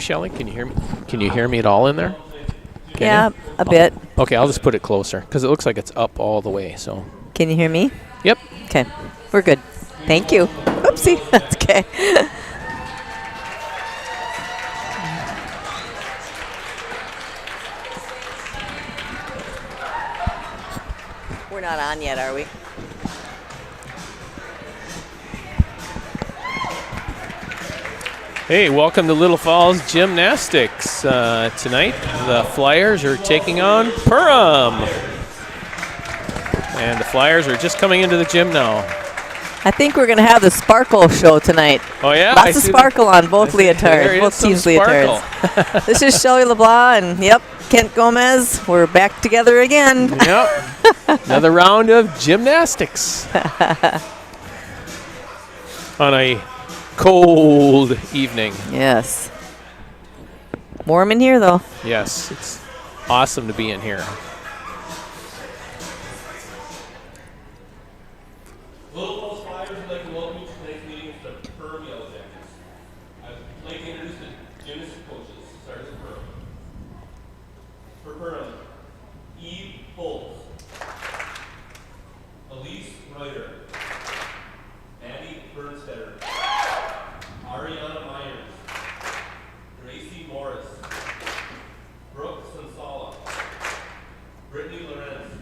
Shelley, can you hear me? Can you hear me at all in there? Yeah, a bit. Okay, I'll just put it closer because it looks like it's up all the way. So. Can you hear me? Yep. Okay, we're good. Thank you. Oopsie. That's okay. We're not on yet, are we? Hey, welcome to Little Falls Gymnastics. Tonight, the Flyers are taking on Perham. And the Flyers are just coming into the gym now. I think we're going to have the sparkle show tonight. Oh, yeah? Lots of sparkle on both leotards, both teams' leotards. This is Shelley LeBlanc, and yep, Kent Gomez. We're back together again. Yep. Another round of gymnastics. On a cold evening. Yes. Warm in here, though. Yes, it's awesome to be in here. Little Falls Flyers would like to welcome you to tonight's meeting with the Perham Yellow Jackets. I'd like to introduce the gymnast coaches, starting with Perham. For Perham, Eve Bolts, Elise Reuter, Maddie Bernstetter, Ariana Myers, Gracie Morris, Brooke Sansala, Brittany Lorenz,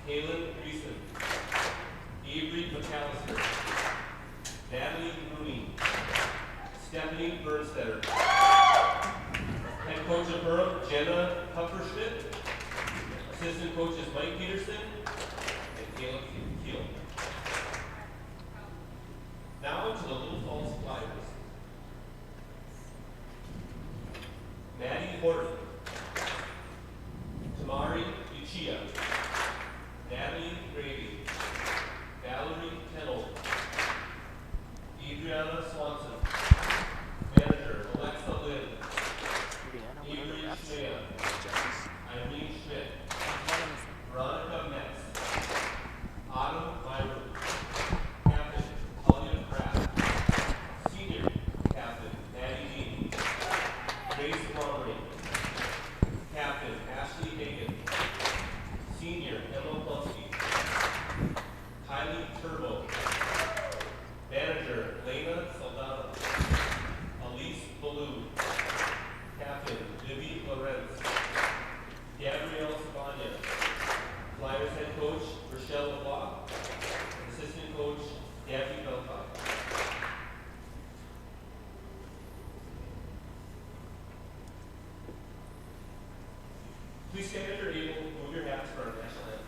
Kaylin Greason, Avery McAllister, Natalie Mooney, Stephanie Bernstetter, head coach of Perham, Jenna Hupperschmidt, assistant coaches Mike Peterson, and Caleb Keel. Now to the Little Falls Flyers. Maddie Horton, Tamara Uchiha, Natalie Grady, Valerie Kennel, Adriana Swanson, manager Alexa Lynn, Irene Schmidt, Irene Schmidt, Veronica Metz, Autumn Myron, Captain Talia Kraft, Senior Captain Maddie Dean, Grace Plumry, Captain Ashley Hagan, Senior Emma Plumsky, Kylie Turbo, manager Lena Saldana, Elise Ballou, Captain Vivi Lorenz, Gabrielle Sabanya, Flyers head coach Rochelle LeBlanc, assistant coach Gabby Belfont. Please stand if you're able, move your hats for our national anthem.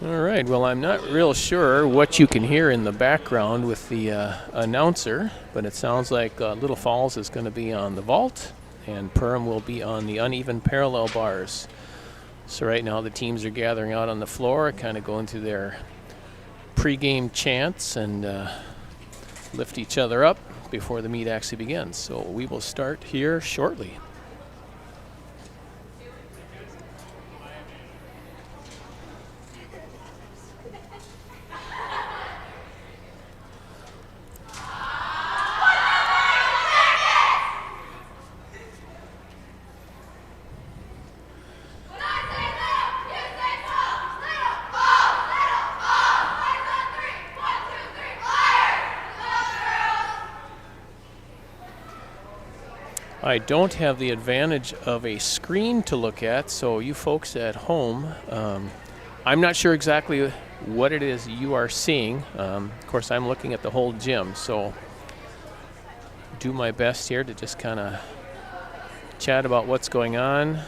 All right, well, I'm not real sure what you can hear in the background with the announcer, but it sounds like Little Falls is going to be on the vault, and Perham will be on the uneven parallel bars. So right now the teams are gathering out on the floor, kind of going through their pregame chants and lift each other up before the meet actually begins. So we will start here shortly. I don't have the advantage of a screen to look at, so you folks at home, I'm not sure exactly what it is you are seeing. Of course, I'm looking at the whole gym, so do my best here to just kind of chat about what's going on.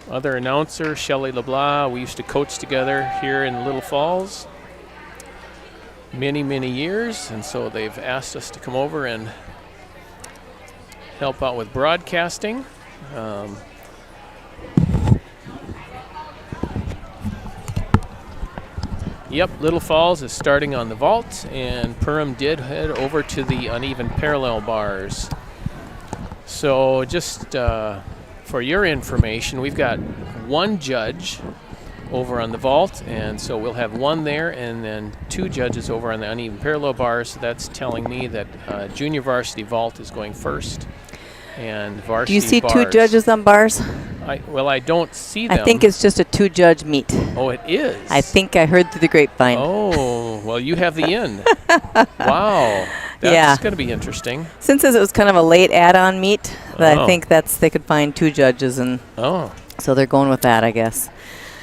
Other announcer, Shelley LeBlanc, we used to coach together here in Little Falls many, many years, and so they've asked us to come over and help out with broadcasting. Yep, Little Falls is starting on the vault, and Perham did head over to the uneven parallel bars. So just for your information, we've got one judge over on the vault, and so we'll have one there and then two judges over on the uneven parallel bars. So that's telling me that junior varsity vault is going first. And varsity Do you see bars. two judges on bars? Well, I don't see them. I think it's just a two-judge meet. Oh, it is? I think I heard through the grapevine. Oh, well, you have the in. Wow. That's going to be interesting. Since it was kind of a late add-on meet, I think they could find two judges, and so they're going with that, I guess.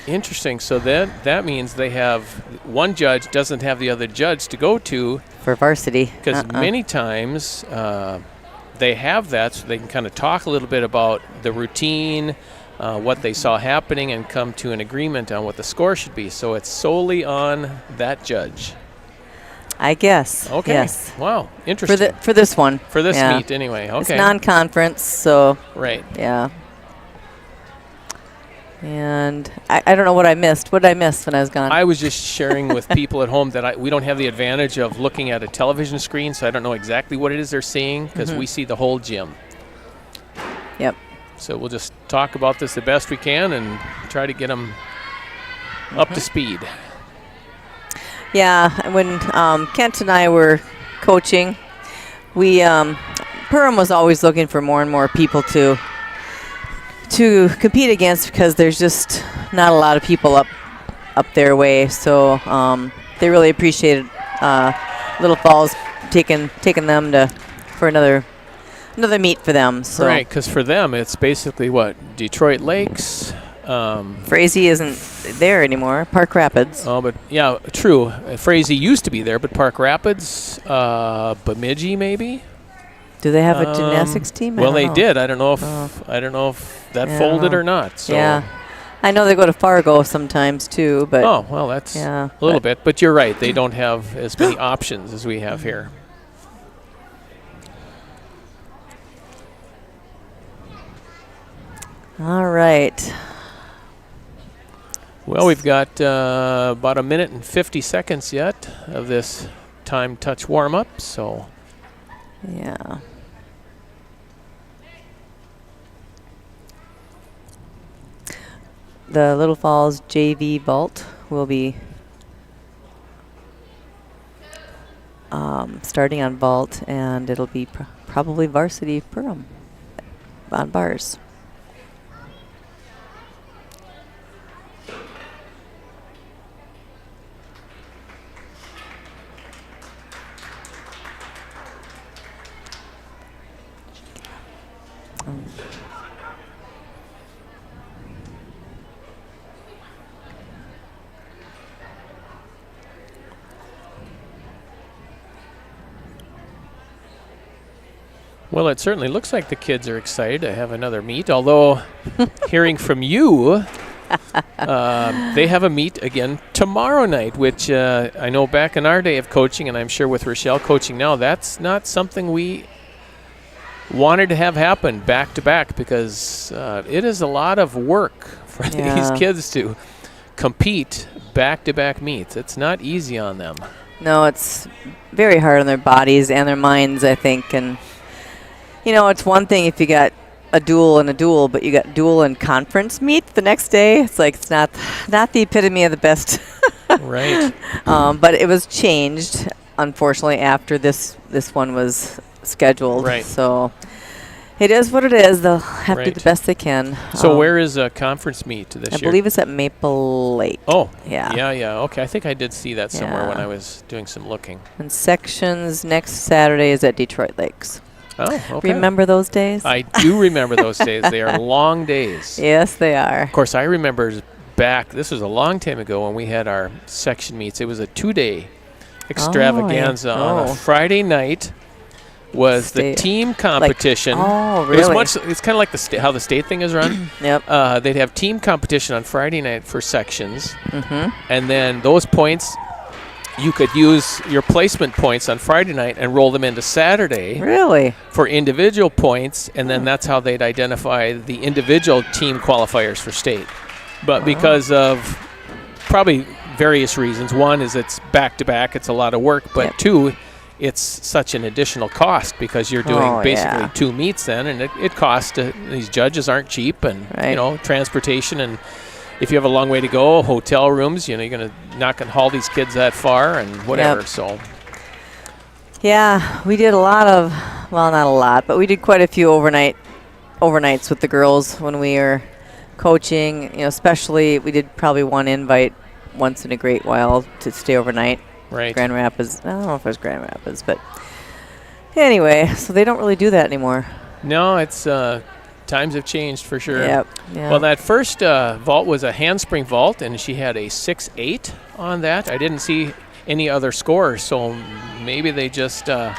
Interesting. So that means they have one judge doesn't have the other judge to go to. For varsity. Because many times they have that so they can kind of talk a little bit about the routine, what they saw happening, and come to an agreement on what the score should be. So it's solely on that judge. I guess. Okay. Yes. Wow. Interesting. For this one. For this meet, anyway. Okay. It's non-conference, so. Right. Yeah. And I don't know what I missed. What did I miss when I was gone? I was just sharing with people at home that we don't have the advantage of looking at a television screen, so I don't know exactly what it is they're seeing because we see the whole gym. Yep. So we'll just talk about this the best we can and try to get them up to speed. Yeah, when Kent and I were coaching, Perham was always looking for more and more people to compete against because there's just not a lot of people up their way. So they really appreciated Little Falls taking them for another meet for them. So. Right, because for them it's basically what? Detroit Lakes. Frazee isn't there anymore. Park Rapids. Oh, but yeah, true. Frazee used to be there, but Park Rapids, Bemidji maybe. Do they have a gymnastics team? Well, they did. I don't know if that folded or not. So. Yeah, I know they go to Fargo sometimes too. But that's a little bit. But you're right. They don't have as many options as we have here. All right. Well, we've got about a minute and 50 seconds yet of this time touch warm-up, so. Yeah. The Little Falls JV Vault will be starting on vault, and it'll be probably varsity Perham on bars. Well, it certainly looks like the kids are excited to have another meet, although hearing from you, they have a meet again tomorrow night, which I know back in our day of coaching, and I'm sure with Rochelle coaching now, that's not something we wanted to have happen back-to-back because it is a lot of work for these kids to compete back-to-back meets. It's not easy on them. No, it's very hard on their bodies and their minds, I think. And, you know, it's one thing if you got a duel and a duel, but you got duel and conference meet the next day. It's like it's not the epitome of the best. Right. But it was changed, unfortunately, after this one was scheduled. Right. So it is what it is. They'll have to do the best they can. So where is a conference meet this year? I believe it's at Maple Lake. Oh, yeah. Yeah. Okay, I think I did see that somewhere when Yeah. I was doing some looking. And sections next Saturday is at Detroit Lakes. Oh, okay. Remember those days? I do remember those days. They are long days. Yes, they are. Of course, I remember back, this was a long time ago when we had our section meets. It was a 2-day extravaganza on a Friday night. Was the team competition. Really? It was it's kind of like how the state thing is run. Yep. They'd have team competition on Friday night for sections. Mm-hmm. And then those points, you could use your placement points on Friday night and roll them into Saturday. Really? For individual points, and then that's how they'd identify the individual team qualifiers for state. But because of probably various reasons, one is it's back-to-back, it's a lot of work, but two, it's such an additional cost because you're doing basically 2 meets then, and it costs these judges aren't cheap, and you know, transportation, and if you have a long way to go, hotel rooms, you know, you're not gonna haul these kids that far and whatever. So yeah, we did a lot of, well, not a lot, but we did quite a few overnights with the girls when we were coaching. You know, especially we did probably one invite once in a great while to stay overnight. Right. Grand Rapids. I don't know if it was Grand Rapids, but anyway, so they don't really do that anymore. No, it's times have changed for sure. Yep. Well, that first vault was a handspring vault, and she had a 6.8 on that. I didn't see any other scores, so maybe they just that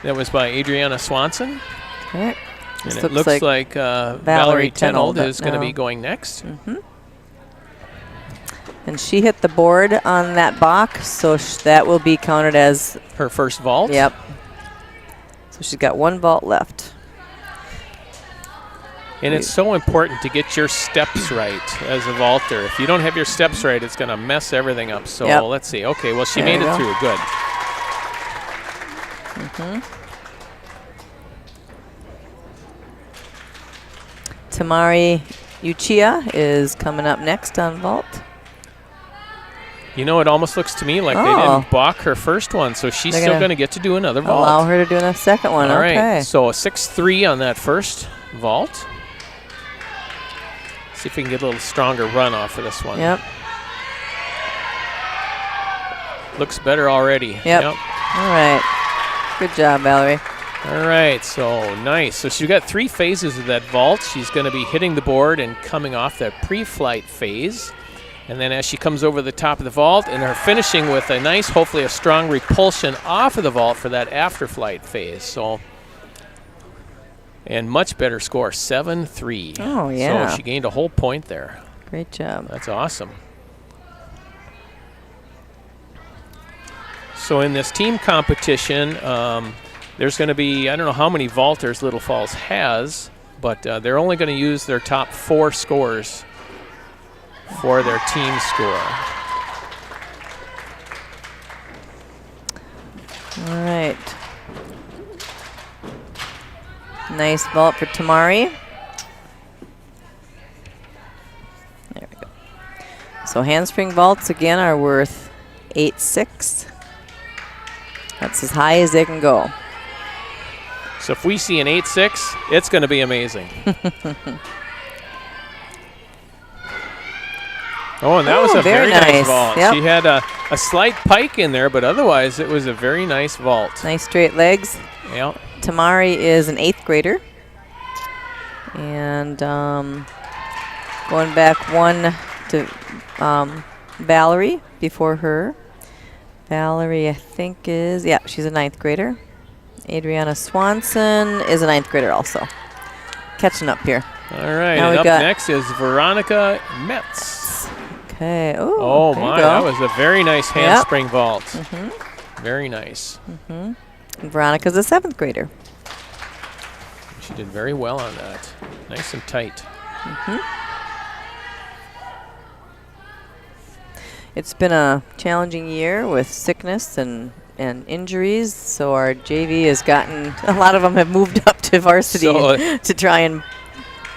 was by Adriana Swanson. Okay. And it looks like Valerie Tenold is going to be going next. Mm-hmm. And she hit the board on that box, so that will be counted as her first vault. Yep. So she's got 1 vault left. And it's so important to get your steps right as a vaulter. If you don't have your steps right, it's going to mess everything up. So let's see. Okay, well, she made it through. Good. Mm-hmm. Tamara Uchiha is coming up next on vault. You know, it almost looks to me like they didn't balk her first one, so she's still going to get to do another vault. Allow her to do a second one. All okay. right, so a 6.3 on that first vault. See if we can get a little stronger run off of this one. Yep. Looks better already. Yep. All right. Good job, Valerie. All right, so nice. So she's got 3 phases of that vault. She's going to be hitting the board and coming off that pre-flight phase. And then as she comes over the top of the vault, and her finishing with a nice, hopefully a strong repulsion off of the vault for that after-flight phase. So, and much better score, 7.3. Oh, yeah. So she gained a whole point there. Great job. That's awesome. So in this team competition, there's going to be, I don't know how many vaulters Little Falls has, but they're only going to use their top 4 scores for their team score. All right. Nice vault for Tamari. There we go. So handspring vaults again are worth 8.6. That's as high as they can go. So if we see an 8.6, it's going to be amazing. Oh, and that was a very nice vault. Yep. She had a slight pike in there, but otherwise it was a very nice vault. Nice straight legs. Yep. Tamari is an 8th grader. And going back 1 to Valerie before her. Valerie, I think, she's a 9th grader. Adriana Swanson is a 9th grader also. Catching up here. All right, and up next is Veronica Metz. Okay. Ooh, oh, my, that was a very nice handspring vault. Mm-hmm. Very nice. Mm-hmm. And Veronica's a 7th grader. She did very well on that. Nice and tight. Mm-hmm. it's been a challenging year with sickness and injuries, so our JV has gotten, a lot of them have moved up to varsity to try and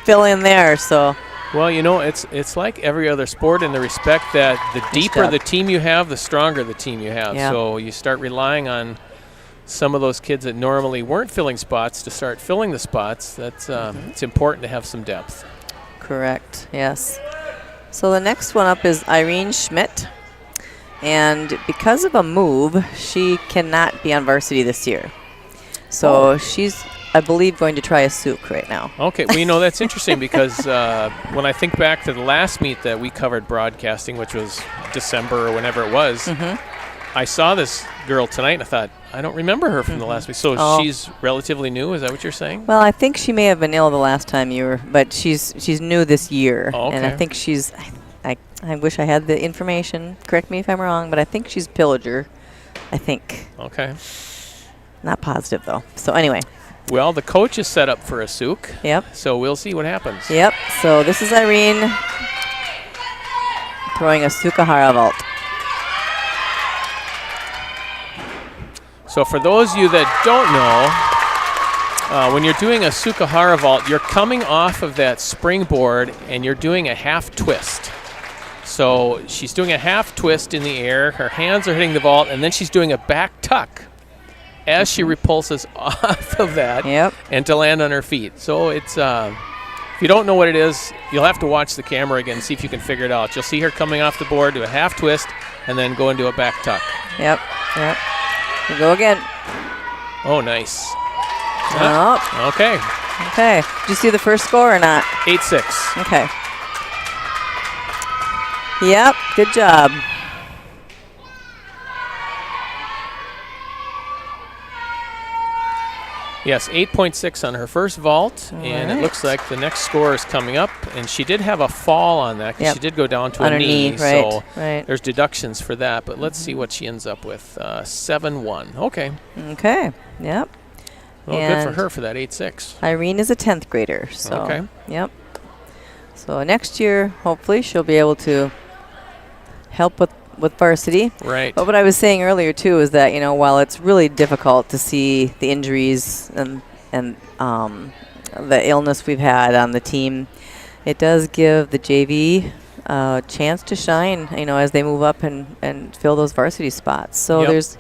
fill in there. So, well, you know, it's like every other sport in the respect that the deeper the team you have, the stronger the team you have. Yeah. So you start relying on some of those kids that normally weren't filling spots to start filling the spots. That's it's important to have some depth. Correct, yes. So the next one up is Irene Schmidt. And because of a move, she cannot be on varsity this year. So she's, I believe, going to try a Suk right now. Okay, well, you know, that's interesting because when I think back to the last meet that we covered broadcasting, which was December or whenever it was, I saw this girl tonight and I thought, I don't remember her from the last week. So she's relatively new, is that what you're saying? Well, I think she may have been ill the last time you were, but she's new this year. Oh, okay. And I think she's, I wish I had the information. Correct me if I'm wrong, but I think she's pillager. I think. Okay. Not positive, though. So anyway. Well, the coach is set up for a Suk. Yep. So we'll see what happens. Yep. So this is Irene throwing a Sukahara Vault. So for those of you that don't know, when you're doing a Sukahara Vault, you're coming off of that springboard and you're doing a half twist. So she's doing a half twist in the air, her hands are hitting the vault, and then she's doing a back tuck as she repulses off of that and to land on her feet. So it's, if you don't know what it is, you'll have to watch the camera again and see if you can figure it out. You'll see her coming off the board to a half twist and then go into a back tuck. Yep, yep. We go again. Oh, nice. Oh. Okay. Okay. Did you see the first score or not? 8-6. Okay. Yep, good job. Yes, 8.6 on her first vault, and it looks like the next score is coming up. And she did have a fall on that because she did go down to on a her knee, so there's deductions for that. But let's see what she ends up with. 7-1. Okay. Okay. Yep. Well, and good for her for that 8-6. Irene is a 10th grader. So, okay. Yep. So next year, hopefully, she'll be able to help with varsity. Right. But what I was saying earlier too is that, you know, while it's really difficult to see the injuries and the illness we've had on the team, it does give the JV a chance to shine, you know, as they move up and fill those varsity spots. So there's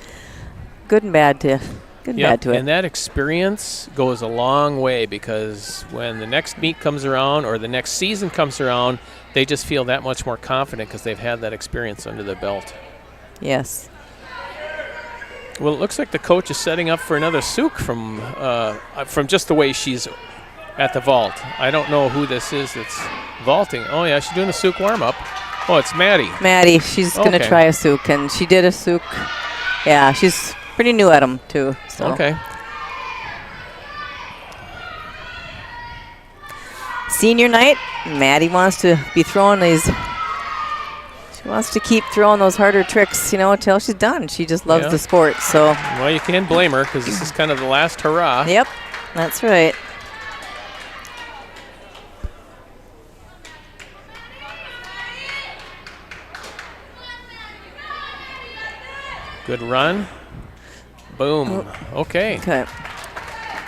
good and bad to bad to it. And that experience goes a long way because when the next meet comes around or the next season comes around, they just feel that much more confident because they've had that experience under their belt. Yes. Well, it looks like the coach is setting up for another Suk from just the way she's at the vault. I don't know who this is that's vaulting. Oh, yeah, she's doing a Suk warm-up. Oh, it's Maddie. Maddie, she's going to try a Suk, and she did a Suk. Yeah, she's pretty new at them, too. So. Okay. Senior night, Maddie wants to be throwing these. She wants to keep throwing those harder tricks, you know, until she's done. She just loves the sport, so. Well, you can't blame her because this is kind of the last hurrah. Yep, that's right. Good run. Boom. Okay. Okay.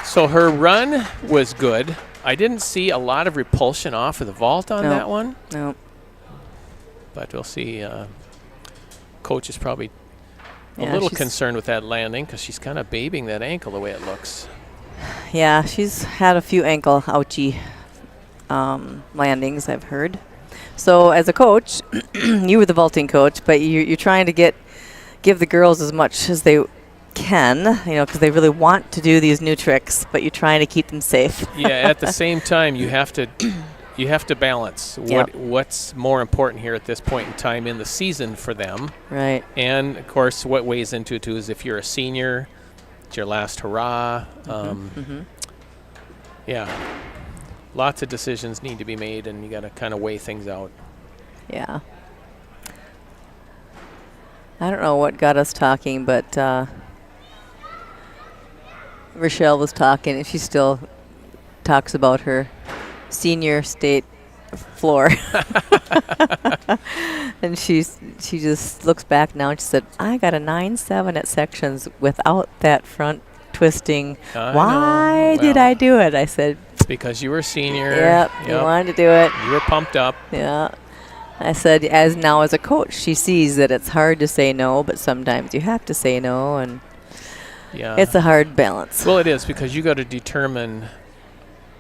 So her run was good. I didn't see a lot of repulsion off of the vault on that one. No. But we'll see. Coach is probably a little concerned with that landing because she's kind of babying that ankle the way it looks. Yeah, she's had a few ankle ouchie landings, I've heard. So as a coach, you were the vaulting coach, but you're trying to give the girls as much as they can, you know, because they really want to do these new tricks, but you're trying to keep them safe. Yeah, at the same time, you have to balance what's more important here at this point in time in the season for them. Right. And, of course, what weighs into it, too, is if you're a senior, it's your last hurrah. Yeah. Lots of decisions need to be made, and you got to kind of weigh things out. Yeah. I don't know what got us talking, but Rochelle was talking, and she still talks about her senior state floor. And she just looks back now and she said, I got a 9.7 at sections without that front twisting. Why did I do it? I said, because you were a senior. Yep, you wanted to do it. You were pumped up. Yeah. I said, as a coach, she sees that it's hard to say no, but sometimes you have to say no, and it's a hard balance. Well, it is, because you got to determine,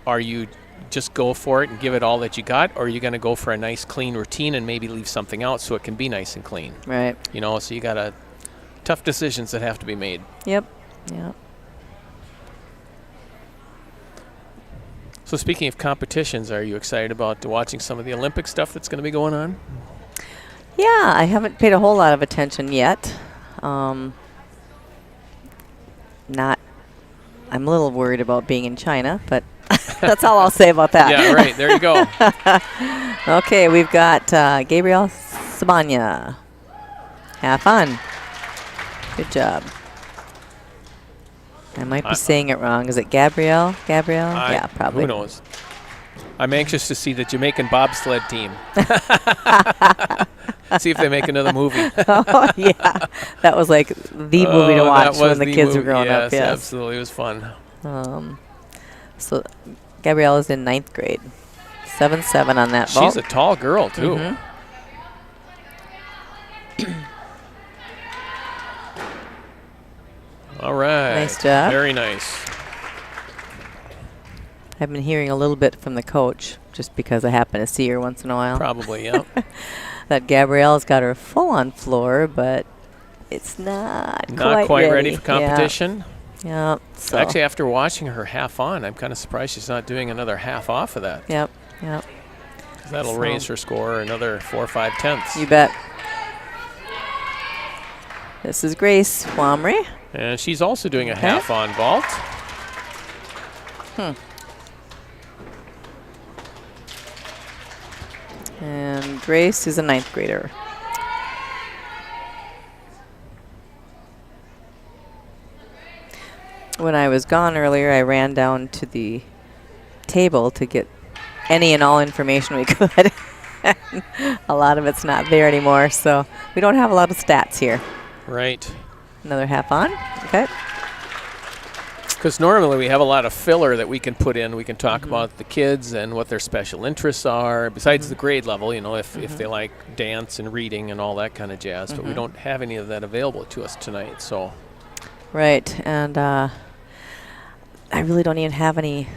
are you just go for it and give it all that you got, or are you going to go for a nice clean routine and maybe leave something out so it can be nice and clean? Right. You know, so you got tough decisions that have to be made. Yep. Yep. So speaking of competitions, are you excited about watching some of the Olympic stuff that's going to be going on? Yeah, I haven't paid a whole lot of attention yet. I'm a little worried about being in China, but that's all I'll say about that. Yeah, right. There you go. Okay, we've got Gabrielle Sabanya. Have fun. Good job. I might be saying it wrong. Is it Gabrielle? Yeah, probably. Who knows? I'm anxious to see the Jamaican bobsled team. See if they make another movie. Oh, yeah. That was like the movie to watch when the kids were growing up. Yes, absolutely. It was fun. So Gabrielle is in 9th grade. 7.7 on that vault. She's a tall girl, too. Mm-hmm. All right. Nice job. Very nice. I've been hearing a little bit from the coach, just because I happen to see her once in a while. Probably, yeah. That Gabrielle's got her full-on floor, but it's not quite ready for competition. Yeah. So Actually, after watching her half on, I'm kind of surprised she's not doing another half off of that. Yep. That'll raise her score another 4 or 5 tenths. You bet. This is Grace Plumry. And she's also doing a half on vault. And Grace is a 9th grader. When I was gone earlier, I ran down to the table to get any and all information we could. A lot of it's not there anymore, so we don't have a lot of stats here. Right. Another half on. Okay. Because normally we have a lot of filler that we can put in. We can talk about the kids and what their special interests are, besides the grade level, you know, if they like dance and reading and all that kind of jazz. But we don't have any of that available to us tonight, so. Right, and I really don't even have any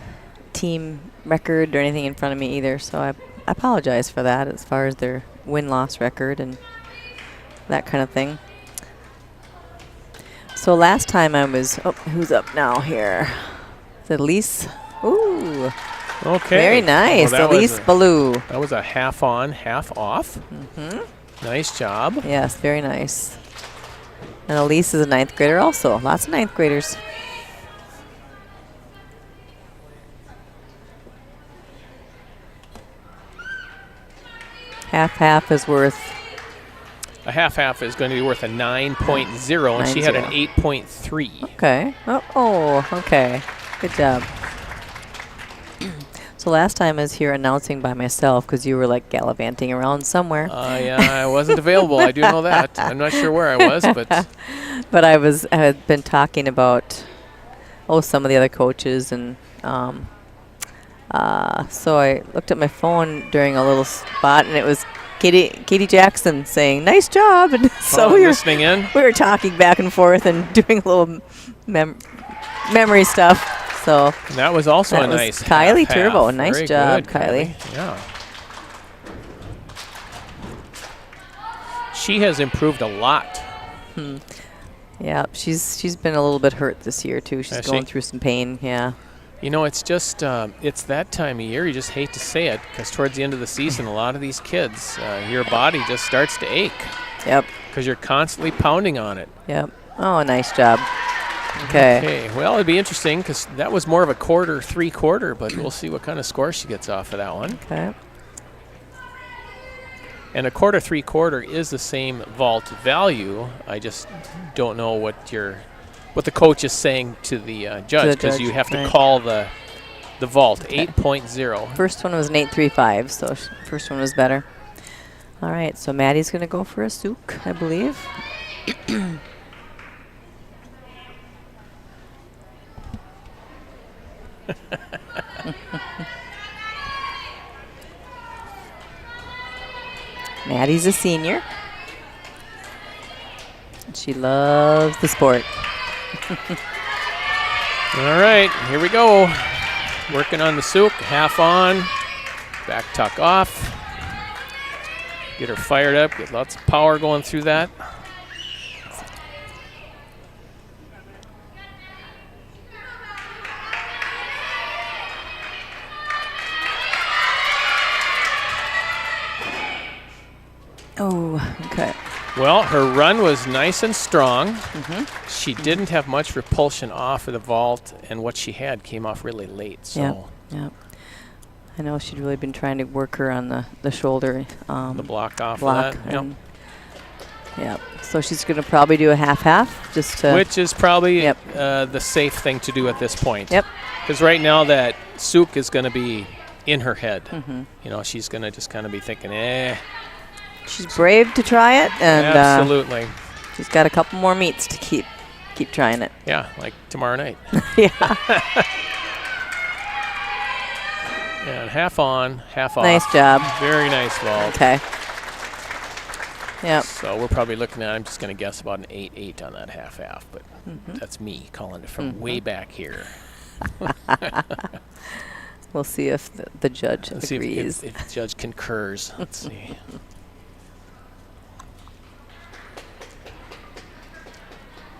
team record or anything in front of me either, so I apologize for that as far as their win-loss record and that kind of thing. So last time I was, who's up now here? Is it Elise? Ooh. Okay. Very nice. Well, Elise Ballou. That was a half on, half off. Nice job. Yes, very nice. And Elise is a 9th grader also. Lots of 9th graders. Half is worth. A half is going to be worth a 9.0, and she had an 8.3. Okay. Okay. Good job. So last time I was here announcing by myself because you were like gallivanting around somewhere. Yeah, I wasn't available. I do know that. I'm not sure where I was, but. But I had been talking about some of the other coaches, and so I looked at my phone during a little spot, and it was Katie Jackson saying, "Nice job," and so we were listening in. We were talking back and forth and doing a little memory stuff. So that was also a nice Kylie half. Turbo. Nice Very job, good, Kylie. Yeah. She has improved a lot. Yeah, she's been a little bit hurt this year too. She's going through some pain. Yeah. You know, it's just it's that time of year. You just hate to say it, because towards the end of the season, a lot of these kids, your body just starts to ache. Yep. Because you're constantly pounding on it. Yep. Oh, nice job. Okay. Well, it'd be interesting because that was more of a quarter, 3/4, but we'll see what kind of score she gets off of that one. Okay. And a quarter, 3/4 is the same vault value. I just don't know what the coach is saying to the judge, because you have to call the vault. 8.0. First one was an 8.35, so first one was better. All right, so Maddie's going to go for a Suk, I believe. Maddie's a senior. She loves the sport. All right, here we go. Working on the Suk, half on, back tuck off. Get her fired up, get lots of power going through that. Oh, okay. Well, her run was nice and strong. She didn't have much repulsion off of the vault, and what she had came off really late. So Yeah. I know she'd really been trying to work her on the shoulder. the block off block. of that. Yep. And yeah. So she's going to probably do a half-half just to. Which is probably Yep. The safe thing to do at this point. Yep. Because right now that Suk is going to be in her head. Mm-hmm. You know, she's going to just kind of be thinking, She's brave to try it, and absolutely. she's got a couple more meets to keep trying it. Yeah, like tomorrow night. Yeah. And half on, half off. Nice job. Very nice vault. Okay. Yep. So we're probably looking at, I'm just going to guess about an 8-8 on that half-half, but that's me calling it from way back here. We'll see if the judge Let's see agrees. if the judge concurs. Let's see.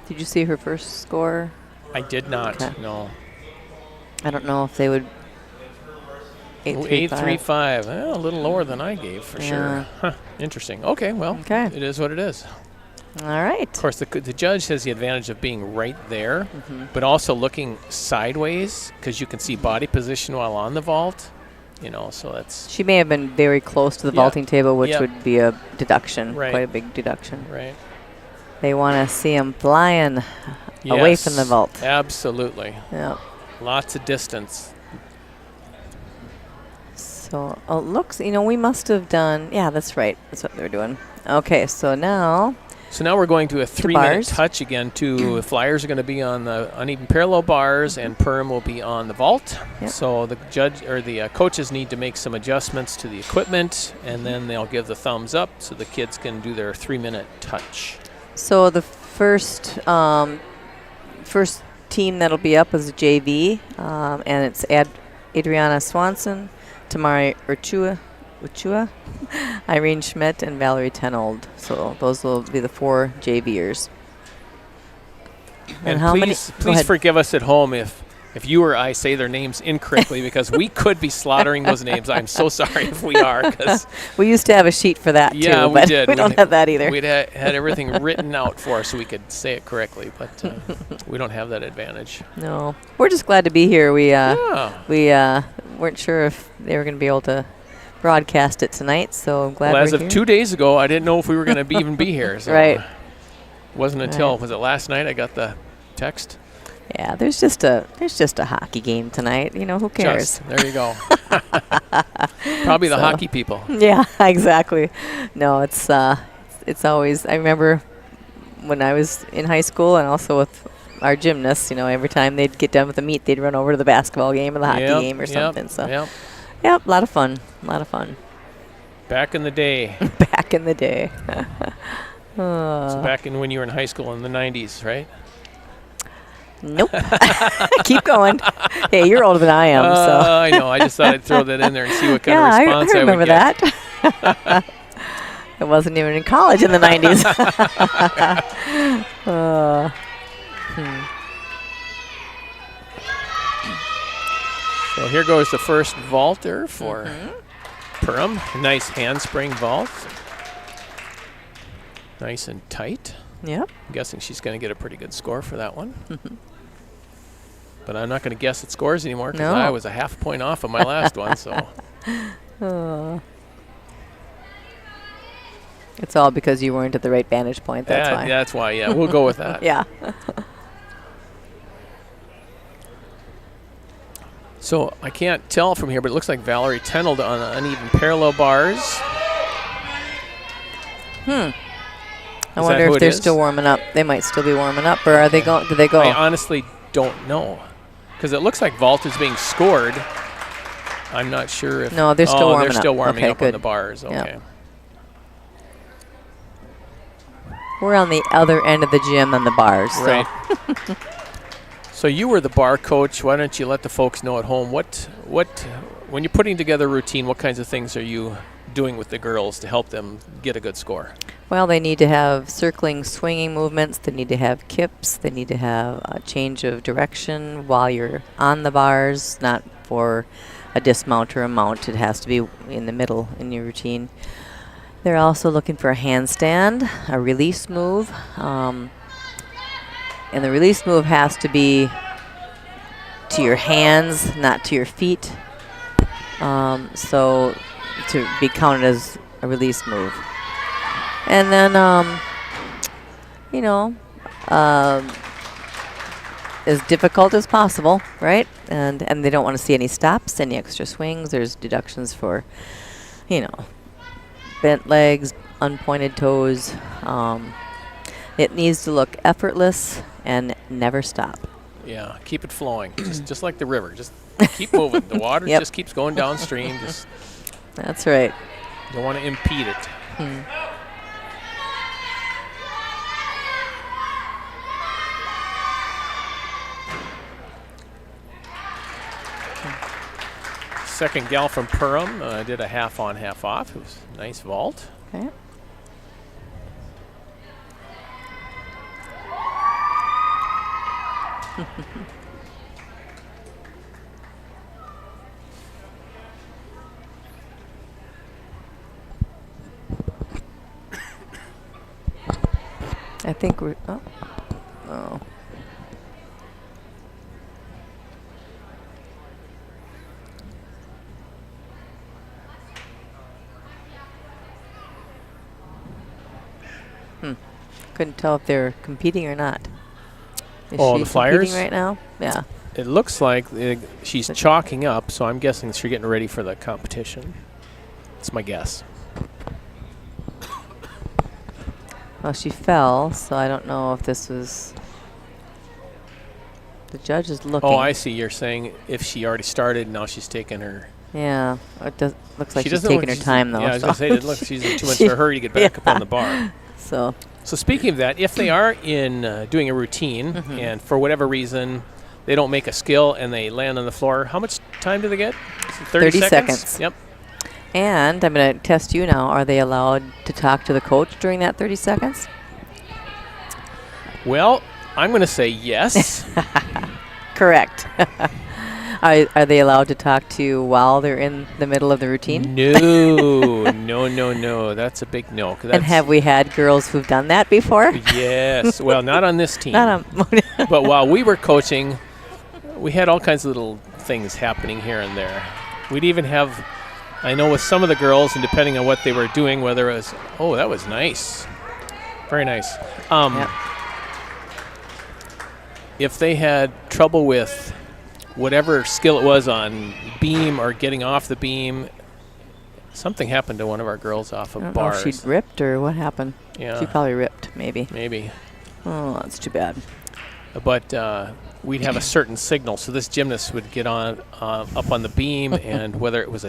Did you see her first score? I did not, Okay. no. I don't know if they would. 8.35. Well, a little lower than I gave for sure. Yeah. Huh. Interesting. Okay, well, Okay. it is what it is. All right. Of course, the judge has the advantage of being right there, but also looking sideways because you can see body position while on the vault. You know, so that's She may have been very close to the Yeah. vaulting table, which Yep. would be a deduction, Right. quite a big deduction. right. They want to see them flying away from the Yes, vault. Absolutely. Yeah. Lots of distance. So it looks, we must have done. Yeah, that's right. That's what they're doing. Okay, so now. So now we're going to a 3-minute bars. touch again. Flyers are going to be on the uneven parallel bars, and Perham will be on the vault. Yep. So the judge or the coaches need to make some adjustments to the equipment, and then they'll give the thumbs up so the kids can do their 3-minute touch. So the first team that'll be up is a JV, and it's Adriana Swanson, Tamara Uchiha, Irene Schmidt, and Valerie Tenold. So those will be the 4 JVers. And how many? please Go ahead. forgive us at home if you or I say their names incorrectly because we could be slaughtering those names. I'm so sorry if we are. Cause We used to have a sheet for that yeah, too, we but did. we don't have that either. We'd had everything written out for us so we could say it correctly, but we don't have that advantage. No, we're just glad to be here. We Yeah. weren't sure if they were going to be able to broadcast it tonight, so I'm glad Well, we're as of here. 2 days ago, I didn't know if we were going to even be here. So Right. It wasn't until, Right. was it last night I got the text? Yeah, there's just a hockey game tonight. Who cares? Just, there you go. Probably the So- hockey people. Yeah, exactly. No, it's always. I remember when I was in high school, and also with our gymnasts. Every time they'd get done with the meet, they'd run over to the basketball game or the hockey game or something. So, Yep. yep, a lot of fun. A lot of fun. Back in the day. Back in the day. So back in when you were in high school in the 90s, right? Nope. Keep going. Hey, you're older than I am, so. I know. I just thought I'd throw that in there and see what kind Yeah, of I response I, remember would get. that. I wasn't even in college in the 90s. So here goes the first vaulter for Perham. Nice handspring vault. Nice and tight. Yep. I'm guessing she's going to get a pretty good score for that one. But I'm not going to guess at scores anymore because No. I was a half point off of my last one. So It's all because you weren't at the right vantage point. That's why. That's why. Yeah, we'll go with that. Yeah. So I can't tell from here, but it looks like Valerie Tenold on uneven parallel bars. I that wonder who if it they're is? still warming up. They might still be warming up, or are they going? Do they go? I honestly don't know, because it looks like vault is being scored. I'm not sure if. No, they're still warming they're still up. warming Okay, up on good. the bars. Okay. Yep. We're on the other end of the gym than the bars. So. Right. So you were the bar coach. Why don't you let the folks know at home what when you're putting together a routine, what kinds of things are you doing with the girls to help them get a good score? Well, they need to have circling, swinging movements. They need to have kips. They need to have a change of direction while you're on the bars, not for a dismount or a mount. It has to be in the middle in your routine. They're also looking for a handstand, a release move. And the release move has to be to your hands, not to your feet. So to be counted as a release move. And then, as difficult as possible, right? And they don't want to see any stops, any extra swings. There's deductions for, bent legs, unpointed toes. It needs to look effortless and never stop. Yeah, keep it flowing, just like the river. Just keep moving. The water just keeps going downstream. Just That's right. don't want to impede it. Second gal from Perham did a half on, half off. It was a nice vault. Okay. I think we're. Oh. Couldn't tell if they're competing or not. Is Oh, she the Flyers? competing right now? Yeah. It looks like she's chalking up, so I'm guessing she's getting ready for the competition. That's my guess. Well, she fell, so I don't know if this was. The judge is looking. Oh, I see. You're saying if she already started, now she's taking her. Yeah, it looks like She she's doesn't taking look- her she's- time though. Yeah, I was so. going to say, it looks she's in too much of a hurry to get back up on the bar. So So speaking of that, if they are in doing a routine and for whatever reason they don't make a skill and they land on the floor, how much time do they get? Is it 30 seconds. Yep. And I'm going to test you now. Are they allowed to talk to the coach during that 30 seconds? Well, I'm going to say yes. Correct. Are they allowed to talk to you while they're in the middle of the routine? No. That's a big no. 'Cause And have we had girls who've done that before? Yes. Well, not on this team. Not on. But while we were coaching, we had all kinds of little things happening here and there. We'd even have, I know with some of the girls, and depending on what they were doing, whether it was, oh, that was nice. Very nice. Yep. If they had trouble with whatever skill it was on beam or getting off the beam, something happened to one of our girls off I of don't know bars. if she'd ripped or what happened. Yeah. She probably ripped, maybe. Maybe. Oh, that's too bad. But we'd have a certain signal, so this gymnast would get on up on the beam, and whether it was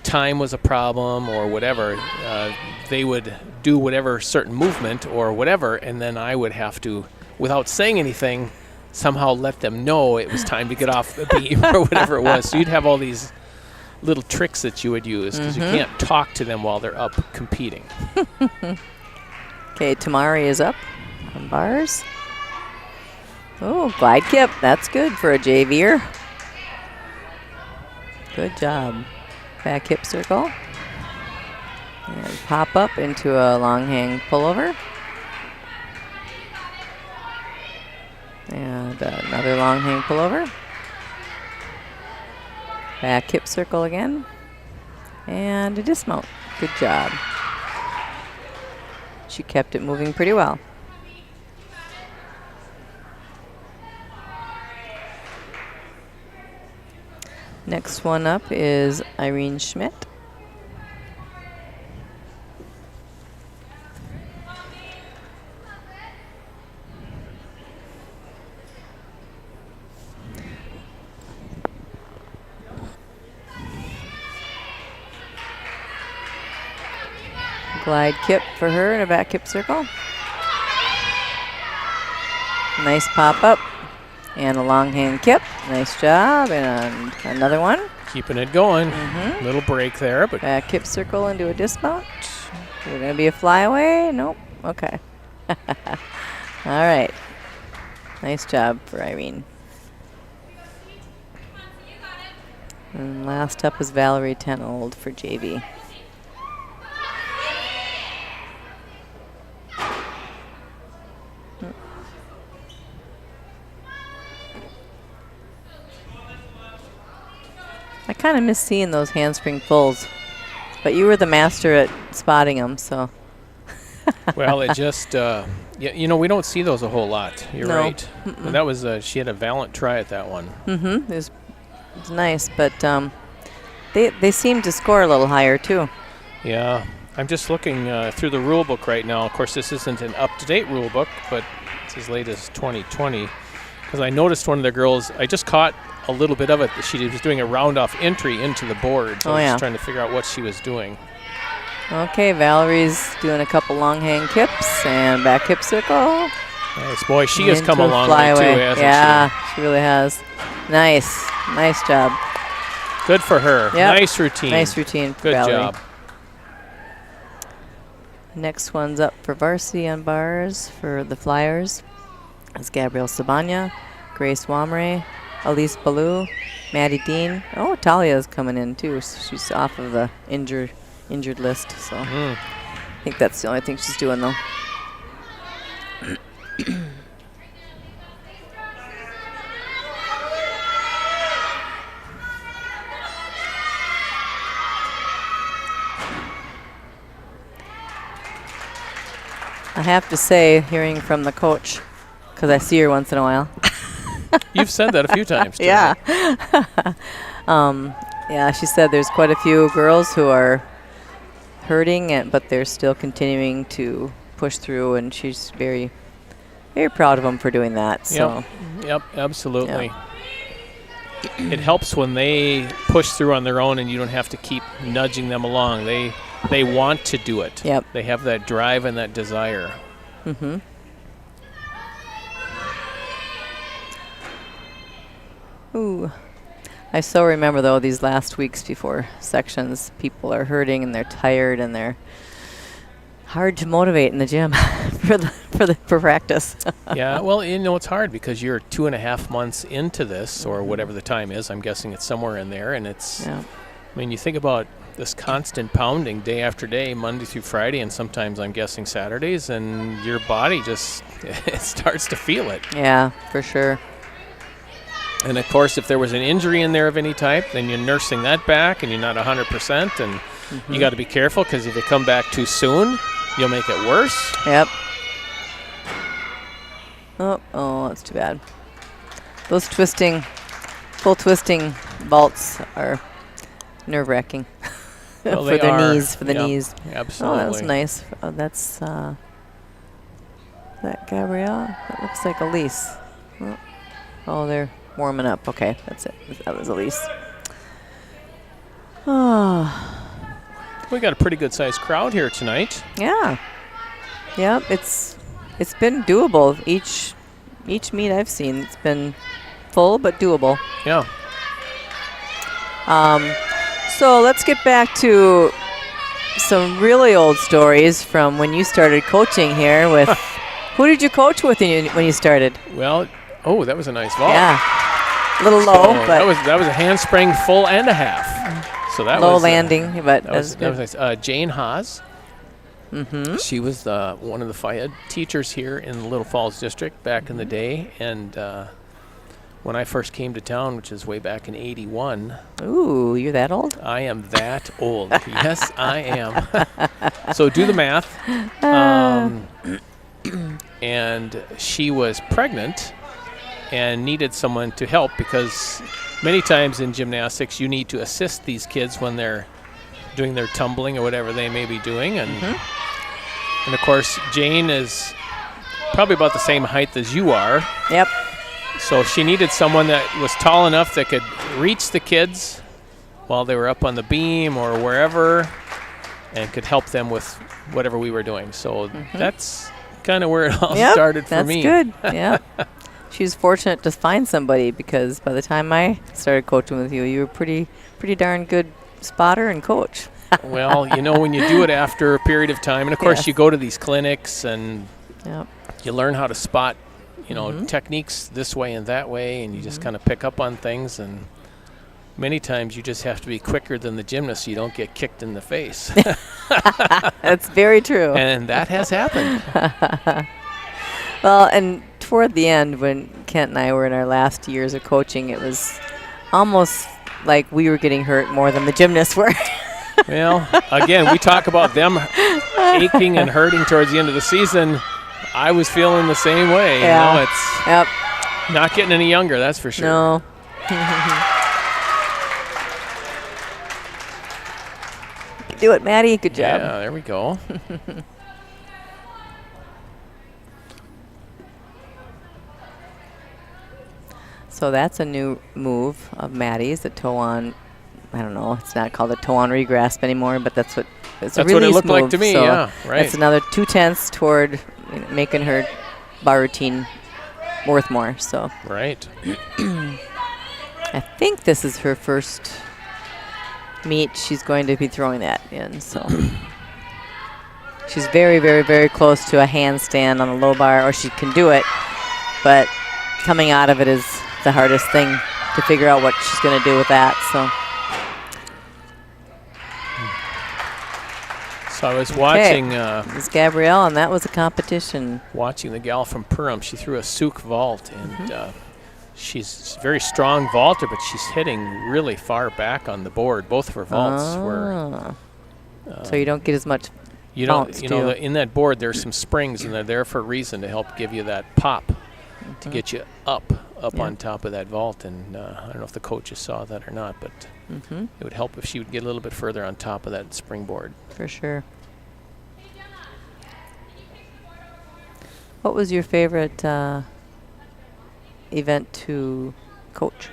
time was a problem or whatever, they would do whatever certain movement or whatever, and then I would have to, without saying anything, somehow let them know it was time to get off the beam or whatever it was. So you'd have all these little tricks that you would use because you can't talk to them while they're up competing. Okay, Tamari is up on bars. Oh, glide kip. That's good for a JVer. Good job. Back hip circle. And pop up into a long hang pullover. And another long hang pullover. Back hip circle again. And a dismount. Good job. She kept it moving pretty well. Next one up is Irene Schmidt. Glide kip for her in a back kip circle. Nice pop up. And a long hand kip. Nice job. And another one. Keeping it going. Little break there, but Back kip circle into a dismount. We're going to be a flyaway. Nope. Okay. All right. Nice job for Irene. And last up is Valerie Tenold for JV. I kind of miss seeing those handspring pulls, but you were the master at spotting them, so. well, it just, you know, we don't see those a whole lot. You're No. right. And that was, she had a valiant try at that one. It was nice, but they seem to score a little higher too. Yeah, I'm just looking through the rule book right now. Of course, this isn't an up-to-date rule book, but it's as late as 2020. Because I noticed one of the girls, I just caught a little bit of it. She was doing a round-off entry into the board. So I was just trying to figure out what she was doing. Okay, Valerie's doing a couple long hand kips and back hip circle. Nice. Boy, she has come a Into long way too, flyaway. hasn't Yeah, she really has. Nice. Nice job. she? Good for her. Yep. Nice routine. Nice routine for Good Valerie. job. Next one's up for varsity on bars for the Flyers. It's Gabrielle Sabanya, Grace Wamre, Elise Ballou, Maddie Dean. Oh, Talia's coming in too. She's off of the injured list, so I think that's the only thing she's doing though. I have to say, hearing from the coach, because I see her once in a while. You've said that a few times today. Yeah. Yeah, she said there's quite a few girls who are hurting, but they're still continuing to push through, and she's very, very proud of them for doing that. So. Yep, absolutely. Yep. It helps when they push through on their own and you don't have to keep nudging them along. They want to do it. Yep. They have that drive and that desire. Mm-hmm. Ooh. I so remember, though, these last weeks before sections, people are hurting and they're tired and they're hard to motivate in the gym for practice. Yeah, well, you know, it's hard because you're 2.5 months into this, or whatever the time is. I'm guessing it's somewhere in there, and it's, Yeah. I mean, you think about this constant pounding day after day, Monday through Friday, and sometimes I'm guessing Saturdays, and your body just it starts to feel it. Yeah, for sure. And of course, if there was an injury in there of any type, then you're nursing that back and you're not 100%, and you got to be careful, because if you come back too soon, you'll make it worse. Yep. Oh, that's too bad. Those full twisting vaults are nerve-wracking. Well, For the knees. Absolutely. Oh, that was nice. Oh, that's is that Gabrielle? That looks like Elise. Oh, they're warming up. Okay, that's it. That was Elise. Oh, We got a pretty good-sized crowd here tonight. yeah. Yep, it's been doable. Each meet I've seen, it's been full but doable. Yeah. So let's get back to some really old stories from when you started coaching here with. Who did you coach with when you started? Well, oh, that was a nice vault. Yeah, a little low, So but that was a handspring full and a half. So that low was landing, but that was good. nice. Jane Haas. She was one of the FIAD teachers here in the Little Falls district back in the day, and when I first came to town, which is way back in '81. Ooh, you're that old? I am that old. Yes, I am. So do the math. And she was pregnant and needed someone to help, because many times in gymnastics you need to assist these kids when they're doing their tumbling or whatever they may be doing. And of course, Jane is probably about the same height as you are. Yep. So she needed someone that was tall enough that could reach the kids while they were up on the beam or wherever, and could help them with whatever we were doing. So that's kind of where it all Yep, started for that's me. good. Yeah. She was fortunate to find somebody, because by the time I started coaching with you, you were pretty darn good spotter and coach. Well, you know, when you do it after a period of time, and of course Yes. you go to these clinics and Yep. you learn how to spot, you know, techniques this way and that way, and you just kind of pick up on things, and many times you just have to be quicker than the gymnast so you don't get kicked in the face. That's very true. And that has happened. Well, and toward the end, when Kent and I were in our last years of coaching, it was almost like we were getting hurt more than the gymnasts were. Well, again, we talk about them aching and hurting towards the end of the season. I was feeling the same way. Yeah. You know, it's Yep. not getting any younger, that's for sure. No. Do it, Maddie. Good job. Yeah, there we go. So that's a new move of Maddie's, the toe on. I don't know. It's not called a toe on regrasp anymore, but that's what it's That's a what it release looked like move, to me, so yeah, right. That's another 2/10 toward making her bar routine worth more. So Right. I think this is her first meet she's going to be throwing that in. So she's very, very, very close to a handstand on a low bar, or she can do it, but coming out of it is the hardest thing to figure out what she's going to do with that. So I was watching It's Gabrielle, and that was a competition. watching the gal from Perham. She threw a Suk vault, and she's a very strong vaulter, but she's hitting really far back on the board. Both of her vaults were. So you don't get as much You don't. bounce, You do know, you? in that board there's some springs, and they're there for a reason to help give you that pop, to get you up Yeah. on top of that vault. And I don't know if the coaches saw that or not, but it would help if she would get a little bit further on top of that springboard. for sure. What was your favorite event to coach?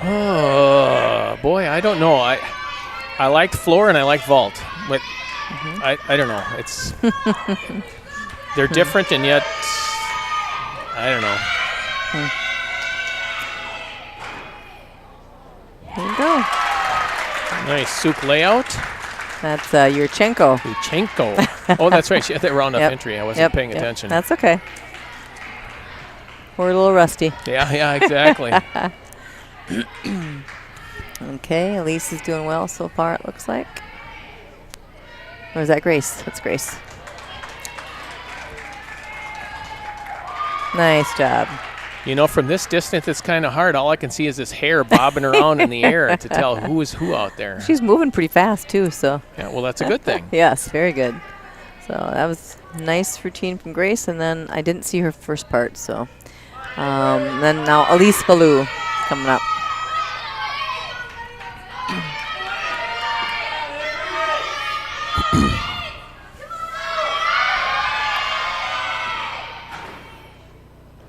Oh boy, I don't know. I liked floor and I liked vault, but I don't know. It's they're different, and yet I don't know. There you go. Nice Suk layout. That's Yurchenko. Uchenko. Oh, that's right. She had that round up Yep. entry. I wasn't paying attention. That's okay. We're a little rusty. Yeah, exactly. Okay, Elise is doing well so far, it looks like. Or is that Grace? That's Grace. Nice job. You know, from this distance, it's kind of hard. All I can see is this hair bobbing around in the air to tell who is who out there. She's moving pretty fast, too, so. Yeah, well, that's a good thing. Yes, very good. So that was a nice routine from Grace, and then I didn't see her first part, so. Then now Elise Ballou coming up.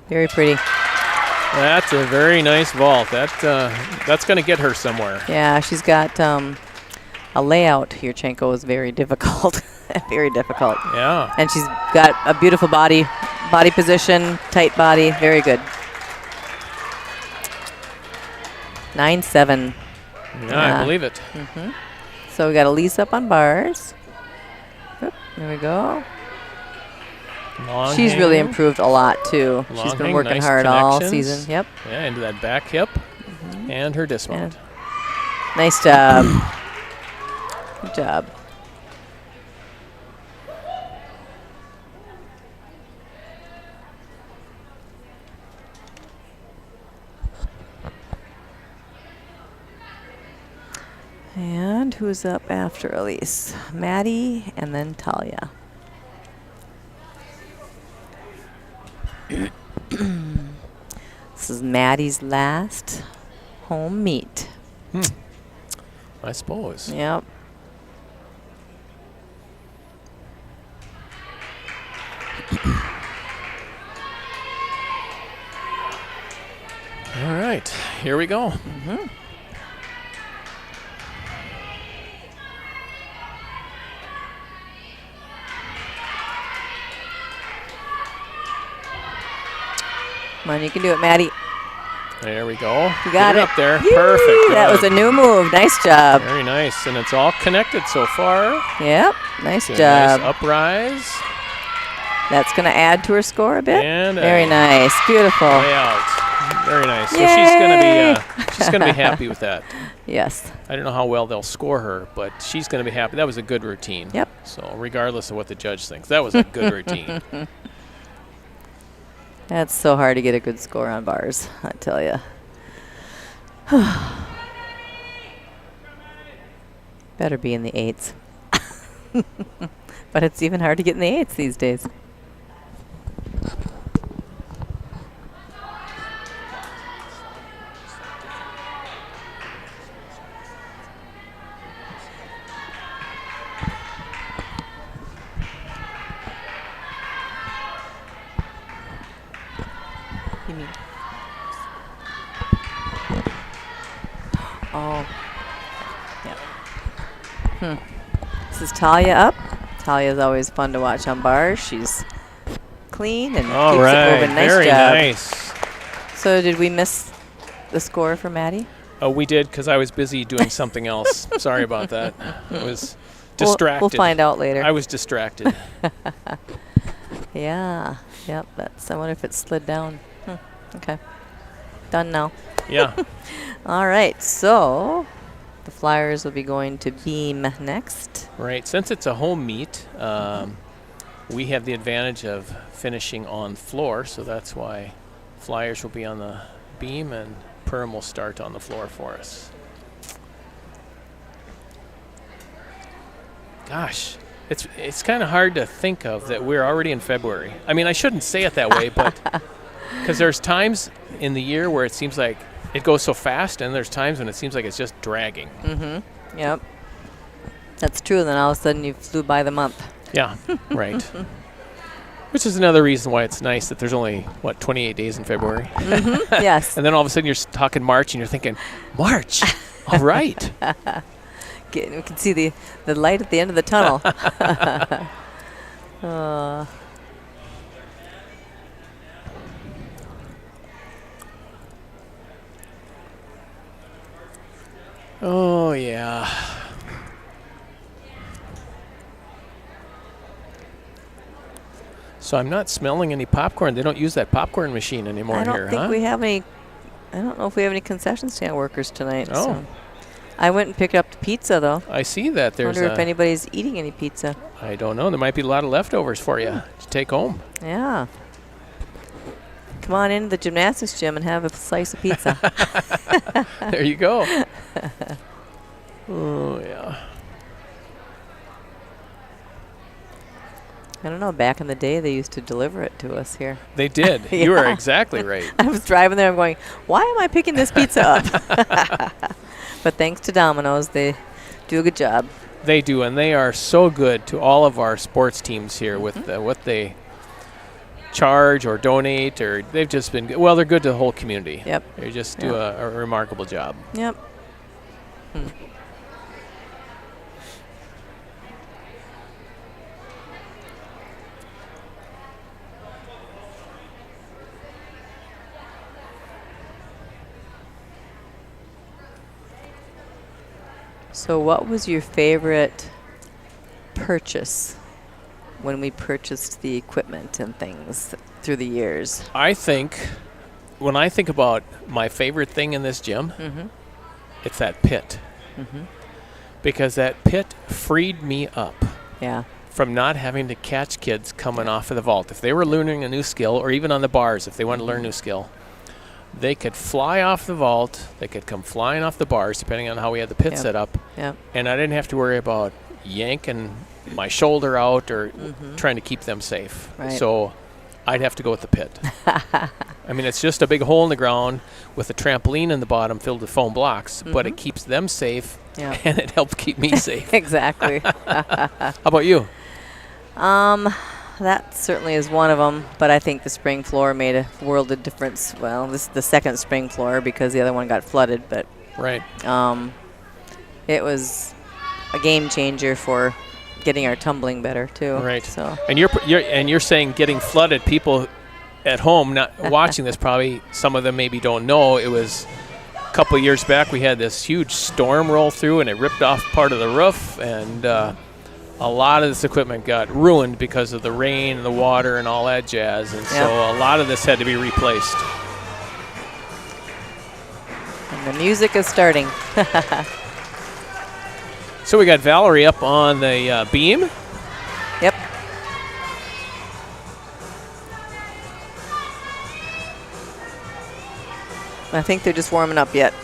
Very pretty. That's a very nice vault. That's going to get her somewhere. Yeah, she's got a layout. Yurchenko is very difficult. Very difficult. Yeah. And she's got a beautiful body position, tight body. Very good. 9-7. Yeah, I believe it. So we got Elise up on bars. Oop, there we go. Long She's hang. really improved a lot, too. Long She's been hang, working nice hard all connections. season. Yep. Yeah, into that back hip and her dismount. Nice job. Good job. And who's up after Elise? Maddie and then Talia. This is Maddie's last home meet. I suppose. Yep. All right, here we go. Come on, you can do it, Maddie. There we go. You got Get it. up there. Yay! Perfect. That was a new move. Nice job. Very nice. And it's all connected so far. Yep. Nice Good, job. Nice uprise. That's going to add to her score a bit. And very nice. Beautiful. Way out. Very nice. So Yay! she's gonna be happy with that. Yes. I don't know how well they'll score her, but she's gonna be happy. That was a good routine. Yep. So regardless of what the judge thinks, that was a good routine. That's so hard to get a good score on bars, I tell you. Better be in the 8s. But it's even hard to get in the 8s these days. You mean? Oh. Yeah. This is Talia up. Talia's always fun to watch on bars. She's clean and All keeps right. it moving. Nice Very job. nice. So did we miss the score for Maddie? Oh, we did because I was busy doing something else. Sorry about that. I was distracted. We'll find out later. I was distracted. Yeah. Yep. That's. I wonder if it slid down. Okay. Done now. Yeah. All right. So the Flyers will be going to Beam next. Right. Since it's a home meet, we have the advantage of finishing on floor, so that's why Flyers will be on the beam and Perham will start on the floor for us. Gosh, it's kind of hard to think of that we're already in February. I mean, I shouldn't say it that way, but because there's times in the year where it seems like it goes so fast, and there's times when it seems like it's just dragging. Mm-hmm. Yep. That's true. Then all of a sudden you flew by the month. Yeah, right. Which is another reason why it's nice that there's only, 28 days in February? Mm-hmm. Yes. And then all of a sudden you're talking March and you're thinking, March? All right. We can see the light at the end of the tunnel. Oh, yeah. So I'm not smelling any popcorn. They don't use that popcorn machine anymore I don't here, think huh? we have any. I don't know if we have any concession stand workers tonight. Oh. So. I went and picked up the pizza, though. I see that. I There's wonder if anybody's eating any pizza. I don't know. There might be a lot of leftovers for you to take home. Yeah. Come on into the gymnastics gym and have a slice of pizza. There you go. Oh, yeah. I don't know. Back in the day, they used to deliver it to us here. They did. Yeah. You are exactly right. I was driving there. I'm going, why am I picking this pizza up? But thanks to Domino's, they do a good job. They do, and they are so good to all of our sports teams here with what they charge or donate, or they've just been good. Well, they're good to the whole community. Yep. They just do a remarkable job. Yep. So what was your favorite purchase when we purchased the equipment and things through the years? I think, when I think about my favorite thing in this gym, it's that pit. Because that pit freed me up Yeah. from not having to catch kids coming off of the vault. If they were learning a new skill, or even on the bars, if they wanted to learn a new skill, they could fly off the vault. They could come flying off the bars, depending on how we had the pit set up. Yep. And I didn't have to worry about yanking my shoulder out or trying to keep them safe. Right. So I'd have to go with the pit. I mean, it's just a big hole in the ground with a trampoline in the bottom filled with foam blocks, but it keeps them safe, Yeah. and it helps keep me safe. Exactly. How about you? That certainly is one of them, but I think the spring floor made a world of difference. Well, this is the second spring floor because the other one got flooded, but Right. it was a game changer for getting our tumbling better too. Right. So And you're saying getting flooded, people at home not watching this, probably some of them maybe don't know, it was a couple of years back we had this huge storm roll through and it ripped off part of the roof, and a lot of this equipment got ruined because of the rain and the water and all that jazz, and so a lot of this had to be replaced. And the music is starting. So we got Valerie up on the beam. Yep. I think they're just warming up yet.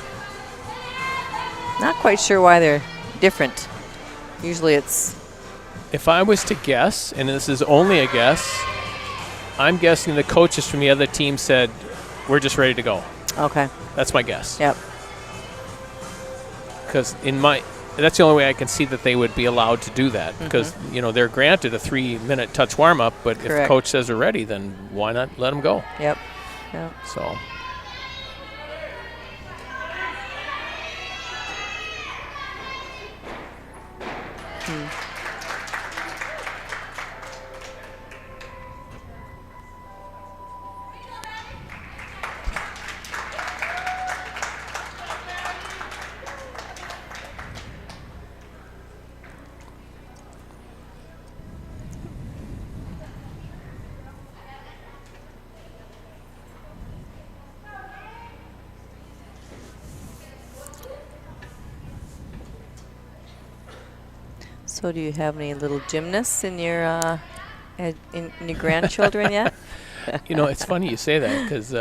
Not quite sure why they're different. Usually it's... If I was to guess, and this is only a guess, I'm guessing the coaches from the other team said, we're just ready to go. Okay. That's my guess. Yep. Because that's the only way I can see that they would be allowed to do that. Because, they're granted a 3-minute touch warm-up, but if the coach says they're ready, then why not let them go? Yep. Yep. So... So do you have any little gymnasts in your in your grandchildren yet? It's funny you say that, because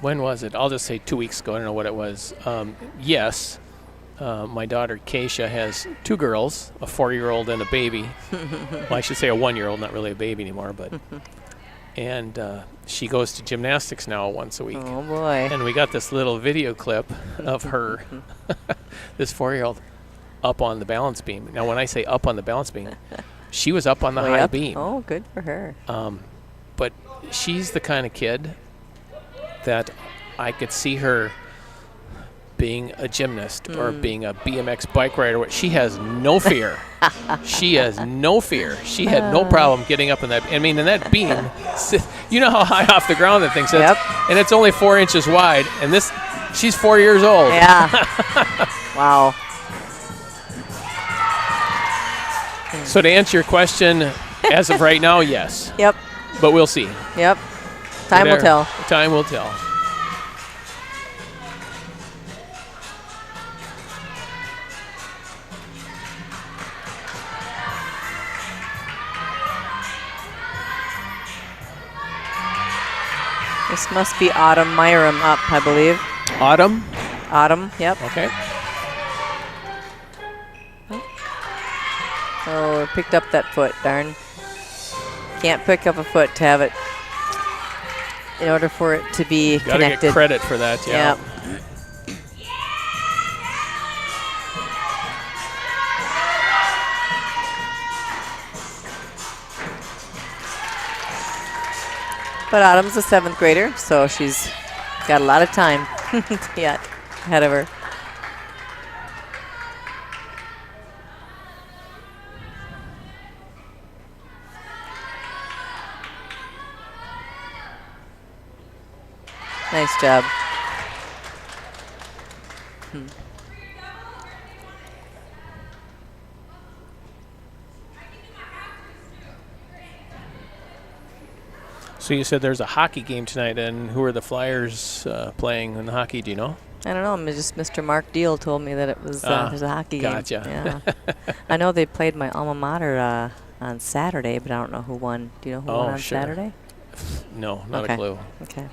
when was it? I'll just say 2 weeks ago. I don't know what it was. Yes, my daughter Keisha has 2 girls, a 4-year-old and a baby. Well, I should say a 1-year-old, not really a baby anymore, but. And she goes to gymnastics now once a week. Oh, boy. And we got this little video clip of her, this 4-year-old, up on the balance beam. Now, when I say up on the balance beam, she was up on the high beam. Oh, good for her. But she's the kind of kid that I could see her being a gymnast or being a BMX bike rider. She has no fear. She has no fear. She had no problem getting up in that. I mean, in that beam, you know how high off the ground that thing sits? Yep. And it's only 4 inches wide. And she's 4 years old. Yeah. Wow. So to answer your question, as of right now, yes. Yep. But we'll see. Yep. Time will tell. Time will tell. This must be Autumn Myram up, I believe. Autumn? Autumn, yep. Okay. Oh, picked up that foot, darn. Can't pick up a foot to have it in order for it to be Gotta connected. get credit for that, yeah. Yep. But Autumn's a 7th grader, so she's got a lot of time yet ahead of her. Nice job. So you said there's a hockey game tonight, and who are the Flyers playing in the hockey? Do you know? I don't know. Just Mr. Mark Deal told me that it was there's a hockey game. Gotcha. Yeah. I know they played my alma mater on Saturday, but I don't know who won. Do you know who won on Saturday? No, not a clue. Okay.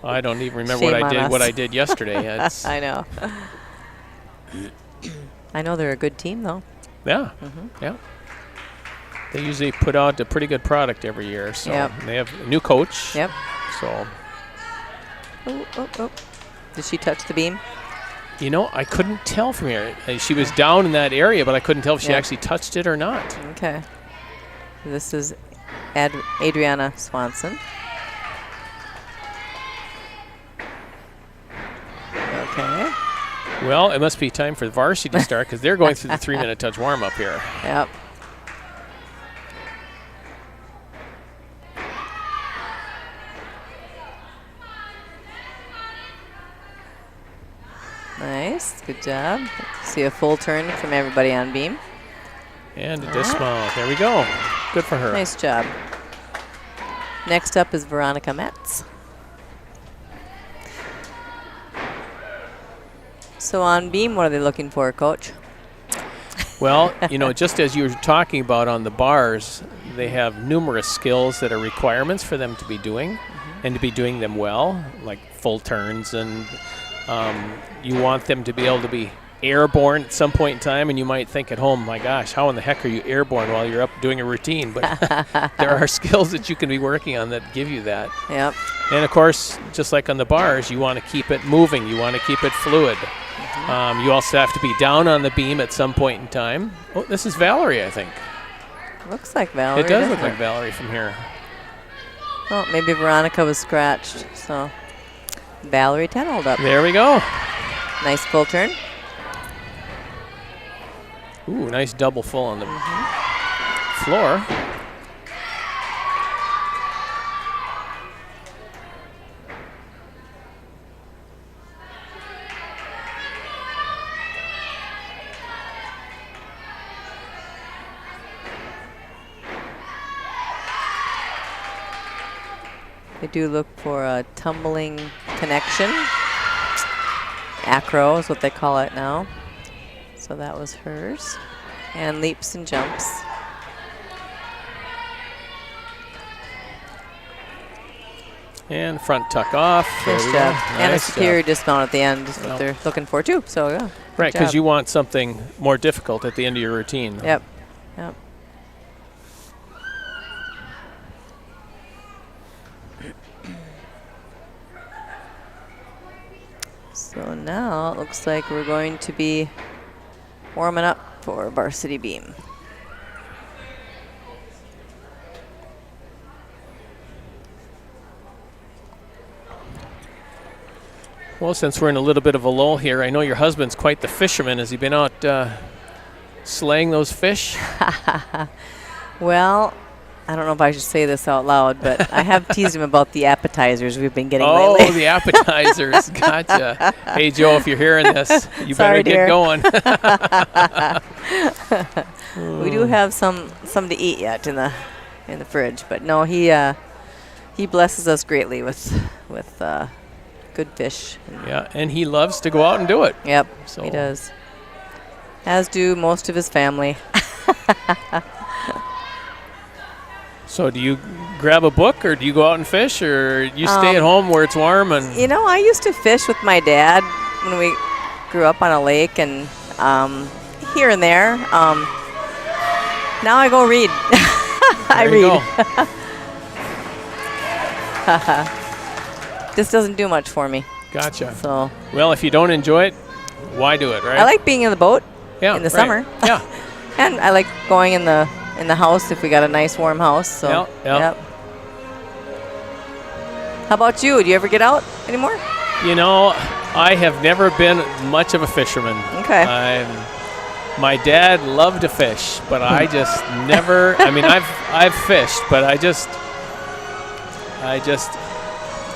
I don't even remember what I did yesterday. I know. I know they're a good team, though. Yeah. Yeah. They usually put out a pretty good product every year. So they have a new coach. Yep. So. Oh. Did she touch the beam? I couldn't tell from here. She was down in that area, but I couldn't tell if she actually touched it or not. Okay. This is Adriana Swanson. Okay. Well, it must be time for the varsity to start because they're going through the 3-minute touch warm-up here. Yep. Nice. Good job. See a full turn from everybody on beam. And a dismount. There we go. Good for her. Nice job. Next up is Veronica Metz. So on beam, what are they looking for, Coach? Well, just as you were talking about on the bars, they have numerous skills that are requirements for them to be doing and to be doing them well, like full turns, and you want them to be able to be airborne at some point in time, and you might think at home, my gosh, how in the heck are you airborne while you're up doing a routine? But there are skills that you can be working on that give you that. Yep. And of course, just like on the bars, you want to keep it moving. You want to keep it fluid. You also have to be down on the beam at some point in time. Oh, this is Valerie, I think. Looks like Valerie. It does look like Valerie from here. Oh, maybe Veronica was scratched. So Valerie Tenold up. There we go. Nice full turn. Ooh, nice double full on the floor. They do look for a tumbling connection. Acro is what they call it now. So that was hers. And leaps and jumps. And front tuck off. Nice There we job. go. And a Nice superior job. dismount at the end is what they're looking for too. So yeah. Right, good because job. you want something more difficult at the end of your routine. Yep. Yep. So now it looks like we're going to be warming up for Varsity Beam. Well, since we're in a little bit of a lull here, I know your husband's quite the fisherman. Has he been out slaying those fish? Well, I don't know if I should say this out loud, but I have teased him about the appetizers we've been getting Oh, lately. the appetizers. Gotcha. Hey, Joe, if you're hearing this, you Sorry, better get going. We do have some to eat yet in the fridge, but no, he blesses us greatly with good fish. Yeah, and he loves to go out and do it. Yep, So- he does. As do most of his family. So do you grab a book, or do you go out and fish, or you stay at home where it's warm? And You know, I used to fish with my dad when we grew up on a lake, and here and there. Now I go read. I there you read. go. This doesn't do much for me. Gotcha. So Well, if you don't enjoy it, why do it, right? I like being in the boat yeah, in the right. summer. Yeah. And I like going in the house if we got a nice warm house. So Yep. How about you? Do you ever get out anymore? You know, I have never been much of a fisherman. Okay. My dad loved to fish, but I just never. I mean, I've fished, but I just.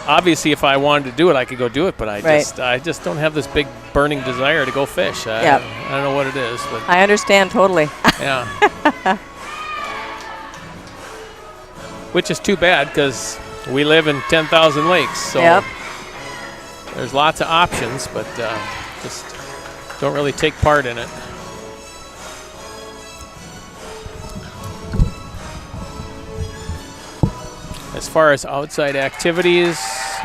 Obviously, if I wanted to do it, I could go do it, but I just don't have this big burning desire to go fish. I don't know what it is, but I understand totally. yeah. Which is too bad, because we live in 10,000 lakes, so there's lots of options, but just don't really take part in it. As far as outside activities,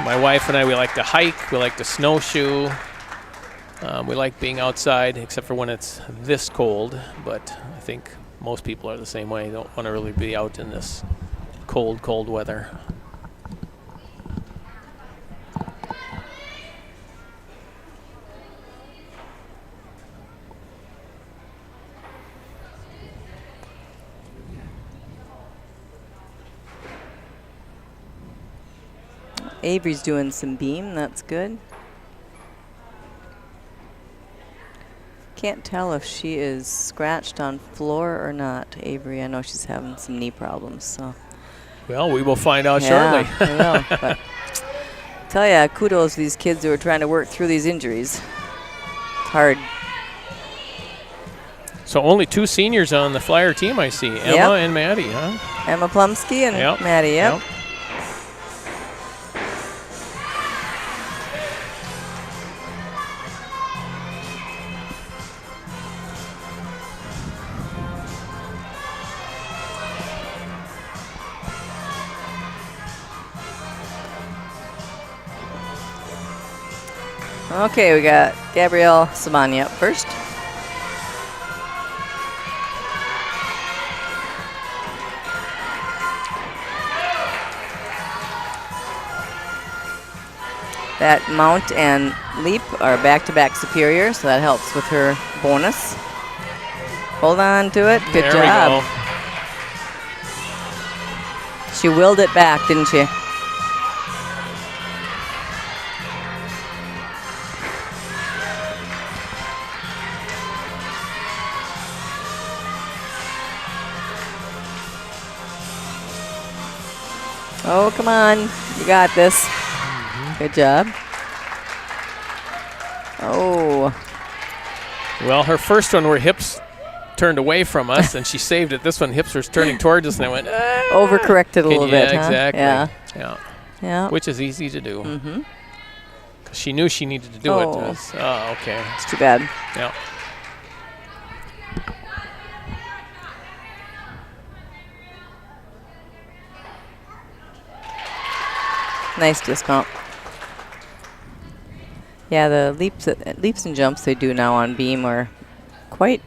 my wife and I, we like to hike, we like to snowshoe. We like being outside, except for when it's this cold, but I think most people are the same way. They don't want to really be out in this cold, cold weather. Avery's doing some beam. That's good. Can't tell if she is scratched on floor or not, Avery. I know she's having some knee problems. So. Well, we will find out shortly. We will. But tell ya, kudos to these kids who are trying to work through these injuries. hard. So only 2 seniors on the Flyer team, I see. Emma and Maddie, huh? Emma Plumsky and Maddie, yep. Okay, we got Gabrielle Samani up first. That mount and leap are back-to-back superior, so that helps with her bonus. Hold on to it. Good job. We go. She willed it back, didn't she? Oh, come on. You got this. Good job. Oh. Well, her first one were hips turned away from us, and she saved it. This one, hips were turning towards us, and I went, overcorrected a little bit, huh? Exactly. Yeah. Yeah. Which is easy to do. Mm-hmm. Because she knew she needed to do it. Okay. It's too bad. Yeah. Nice dismount. Yeah, the leaps and jumps they do now on beam are quite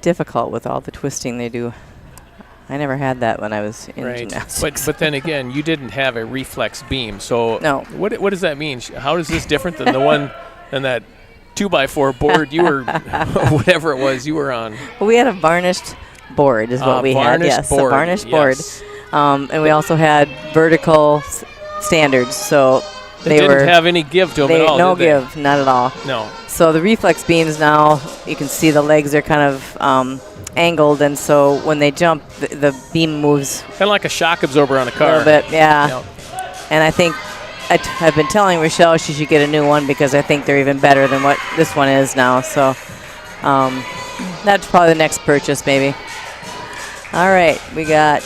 difficult with all the twisting they do. I never had that when I was in gymnastics. But then again, you didn't have a reflex beam, so no. What does that mean? How is this different than the one than that 2x4 board you were, whatever it was you were on? Well, we had a varnished board, is what we had. Yes, board. A varnished board, and we also had vertical standards, so they didn't have any give to them at all. No give, not at all. No. So the reflex beams now, you can see the legs are kind of angled, and so when they jump, the beam moves. Kind of like a shock absorber on a car. A little bit, yeah. Yep. And I think I've been telling Rochelle she should get a new one because I think they're even better than what this one is now. So that's probably the next purchase, maybe. All right, we got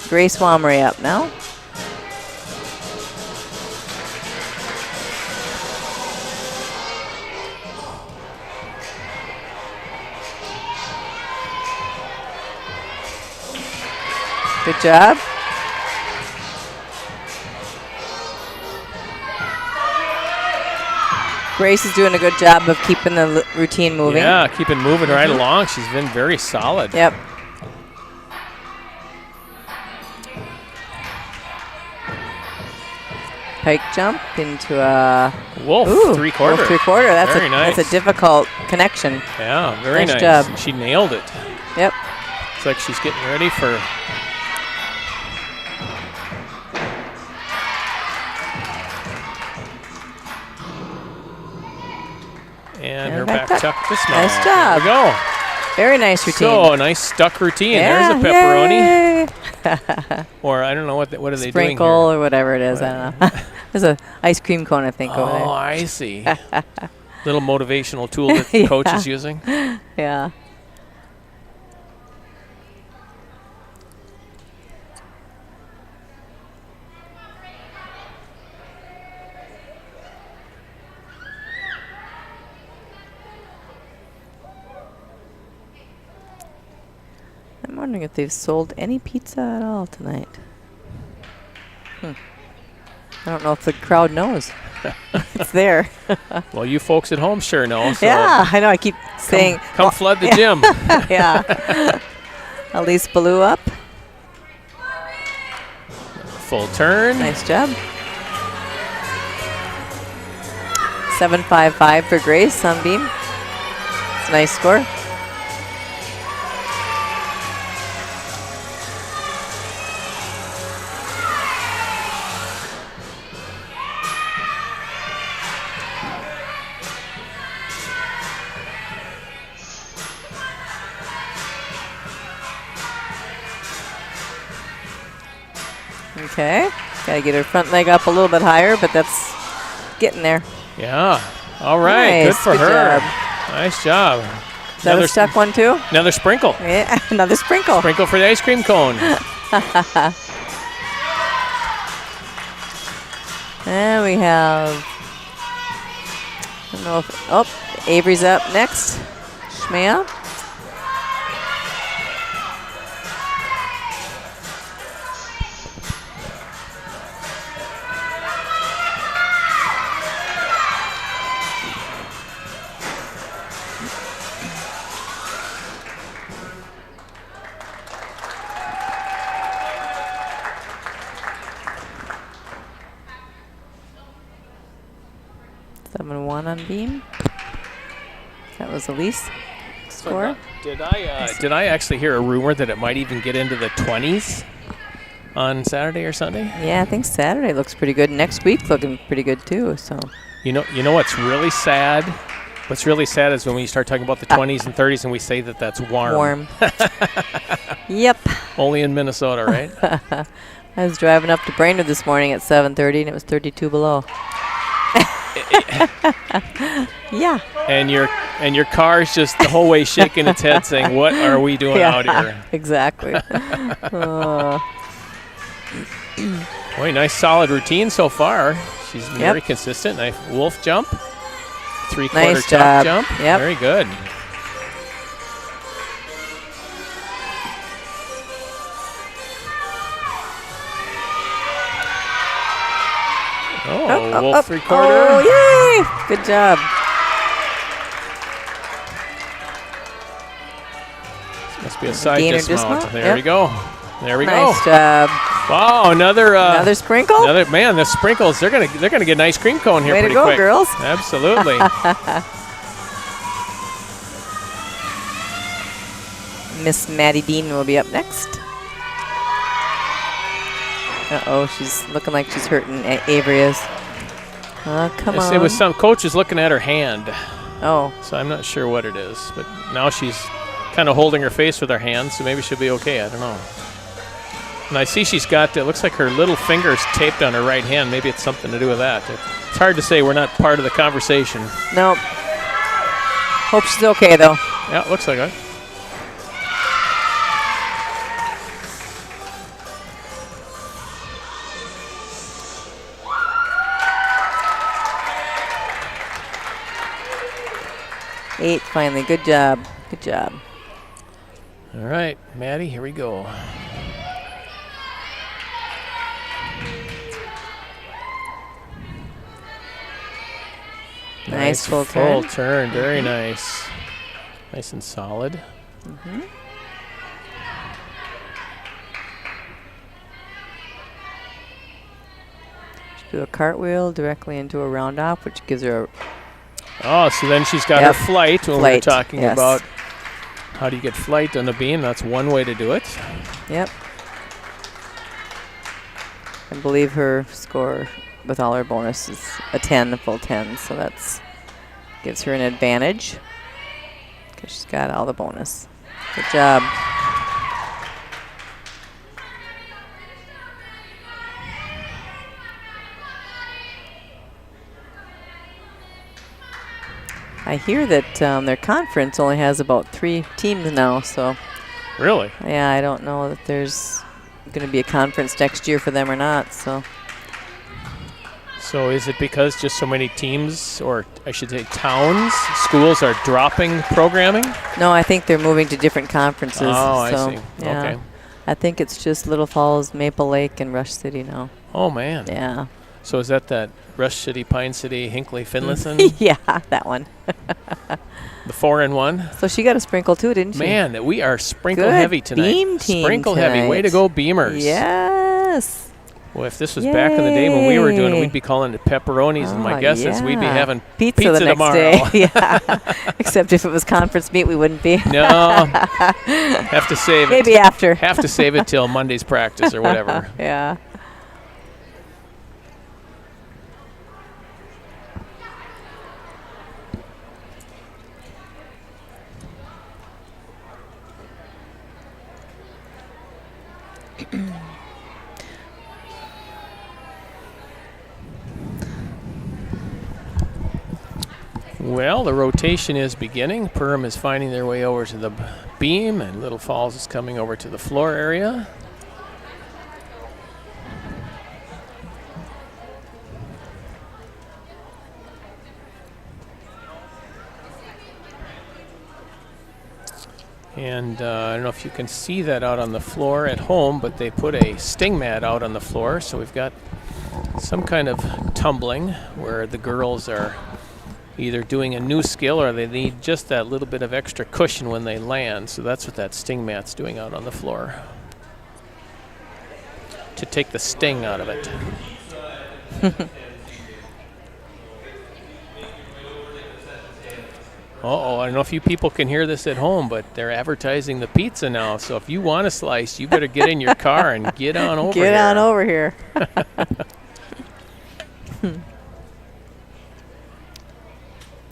Grace Wamry up now. Good job. Grace is doing a good job of keeping the routine moving. Yeah, keeping moving right along. She's been very solid. Yep. Pike jump into a wolf three-quarter. Wolf three-quarter. Very nice. That's a difficult connection. Yeah, very nice. Job. She nailed it. Yep. It's like she's getting ready for. And her back tuck dismount. Nice job. There we go. Very nice routine. So, a nice stuck routine. Yeah, there's a pepperoni. Or I don't know, what are they doing here? Sprinkle or whatever it is. I don't know. There's an ice cream cone, I think, over there. Oh, I see. Little motivational tool that the coach is using. Yeah. I'm wondering if they've sold any pizza at all tonight. I don't know if the crowd knows. It's there. Well, you folks at home sure know. So yeah, I know. I keep saying. Come flood the gym. Yeah. Elise Ballou up. Full turn. Nice job. 7.55 for Grace on beam. It's a nice score. Okay, gotta get her front leg up a little bit higher, but that's getting there. Yeah. All right, good Nice, for good her. job. Nice job. Is that a stuck one too? Another sprinkle. Yeah, another sprinkle. Sprinkle for the ice cream cone. And we have, I don't know if, oh, Avery's up next. Shmaya. On beam. That was Elise score. Did I actually hear a rumor that it might even get into the 20s on Saturday or Sunday? Yeah, I think Saturday looks pretty good. Next week looking pretty good too. So you know what's really sad? What's really sad is when we start talking about the 20s and 30s and we say that that's warm. Warm. Yep. Only in Minnesota, right? I was driving up to Brainerd this morning at 7:30 and it was 32 below. Yeah. And your car's just the whole way shaking its head saying, what are we doing out here? Exactly. Boy, nice solid routine so far. She's very consistent. Nice wolf jump. 3/4 nice top job. jump. Yep. Very good. Oh, wolf 3/4. Oh, yay! Good job. Must be a side Gainer dismount. dismount. There we go. There we go. Nice job. Wow, another sprinkle. Man, the sprinkles, they're gonna get an ice cream cone here Way pretty to go, quick. girls. Absolutely. Miss Maddie Dean will be up next. Uh-oh, she's looking like she's hurting. Avery is. Oh, come on. It was some coach is looking at her hand. Oh. So I'm not sure what it is, but now she's kind of holding her face with her hand, so maybe she'll be okay. I don't know. And I see she's got, it looks like her little finger's taped on her right hand. Maybe it's something to do with that. It's hard to say. We're not part of the conversation. Nope. Hope she's okay, though. Yeah, it looks like it. Eight, finally. Good job. Good job. All right, Maddie, here we go. Nice full turn. Full turn, very nice. Nice and solid. Mm-hmm. Do a cartwheel directly into a round off, which gives her a... Oh, so then she's got her flight. When we were talking yes. about how do you get flight on the beam. That's one way to do it. Yep. I believe her score with all her bonus is a 10, a full 10. So that's gives her an advantage because she's got all the bonus. Good job. I hear that their conference only has about 3 teams now, so. Really? Yeah, I don't know that there's going to be a conference next year for them or not, so. So is it because just so many teams, or I should say towns, schools are dropping programming? No, I think they're moving to different conferences. Oh, so, I see. Yeah. Okay. I think it's just Little Falls, Maple Lake, and Rush City now. Oh, man. Yeah. So is that Rush City, Pine City, Hinckley, Finlayson? Yeah, that one. The 4-in-1? So she got a sprinkle too, didn't she? Man, we are sprinkle Good heavy tonight. beam team Sprinkle heavy. Way to go, Beamers. Yes. Well, if this was back in the day when we were doing it, Yay. we'd be calling it pepperonis, and my guess is we'd be having pizza the next tomorrow. day. Yeah. Except if it was conference meet, we wouldn't be. No. Have to save it. Maybe after. Have to save it till Monday's practice or whatever. Yeah. Well, the rotation is beginning. Perham is finding their way over to the beam, and Little Falls is coming over to the floor area. And I don't know if you can see that out on the floor at home, but they put a sting mat out on the floor. So we've got some kind of tumbling where the girls are either doing a new skill or they need just that little bit of extra cushion when they land. So that's what that sting mat's doing out on the floor, to take the sting out of it. Uh-oh, I don't know if you people can hear this at home, but they're advertising the pizza now. So if you want a slice, you better get in your car and get on over here. Get on over here.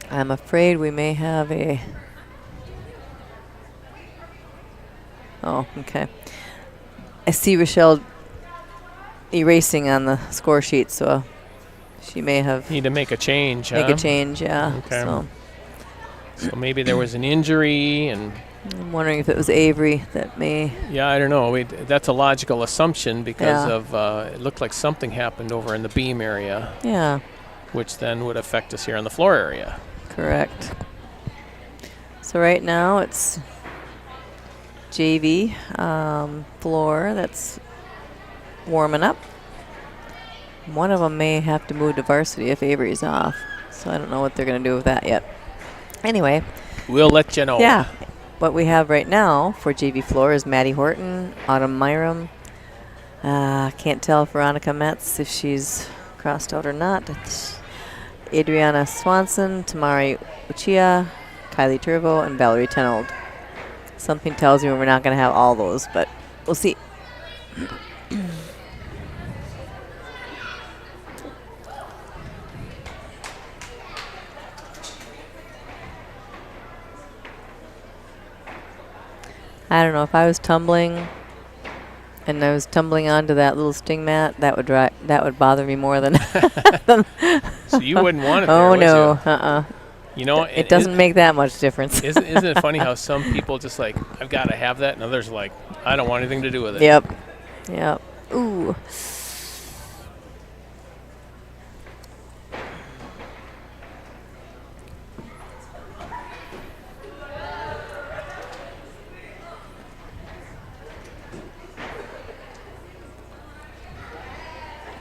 I'm afraid we may have a... Oh, okay. I see Rochelle erasing on the score sheet, so she may have... Need to make a change, Make a change, yeah. Okay. So maybe there was an injury, and I'm wondering if it was Avery that may... Yeah, I don't know. That's a logical assumption because of it looked like something happened over in the beam area. Yeah. Which then would affect us here in the floor area. Correct. So right now it's JV floor that's warming up. One of them may have to move to varsity if Avery's off. So I don't know what they're going to do with that yet. Anyway. We'll let you know. Yeah. What we have right now for JV floor is Maddie Horton, Autumn Myram. Can't tell if Veronica Metz if she's crossed out or not. It's Adriana Swanson, Tamara Uchiha, Kylie Turvo, and Valerie Tenold. Something tells me we're not going to have all those, but we'll see. I don't know, if I was tumbling and I was tumbling onto that little sting mat, that would bother me more than So you wouldn't want it there, oh would no, you? You know, it doesn't make that much difference. Isn't it funny how some people just like, I've got to have that, and others like, I don't want anything to do with it. Yep. Yep. Ooh.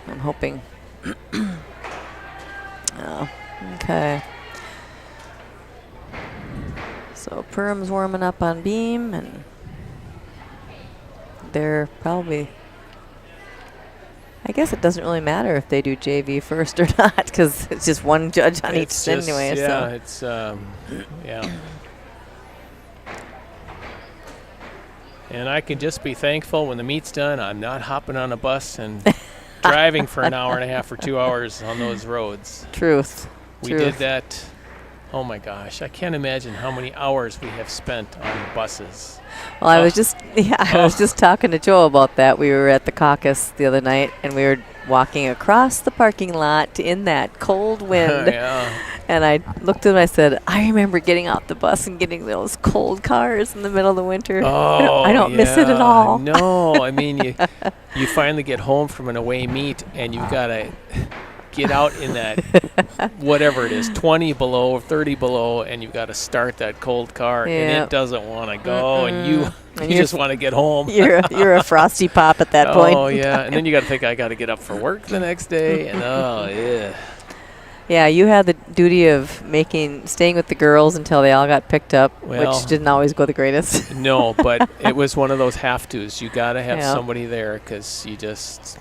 I'm hoping. Oh, okay. So Perham's warming up on beam, and they're probably... I guess it doesn't really matter if they do JV first or not, because it's just one judge on each anyway. Yeah, so. it's, yeah. And I can just be thankful when the meet's done, I'm not hopping on a bus and driving for an hour and a half or 2 hours on those roads. Truth. We did that. Oh my gosh, I can't imagine how many hours we have spent on buses. Well, I was just talking to Joe about that. We were at the caucus the other night, and we were walking across the parking lot in that cold wind. Yeah. And I looked at him and I said, I remember getting out the bus and getting those cold cars in the middle of the winter. Oh, I don't miss it at all. No, I mean, you finally get home from an away meet, and you've got to get out in that, whatever it is, 20 below, 30 below, and you've got to start that cold car, and it doesn't want to go, and you just want to get home. You're a frosty pop at that point. Oh, yeah, and then you got to think, I got to get up for work the next day, and oh, yeah. Yeah, you had the duty of staying with the girls until they all got picked up, which didn't always go the greatest. No, but it was one of those have-tos. You got to have somebody there, because you just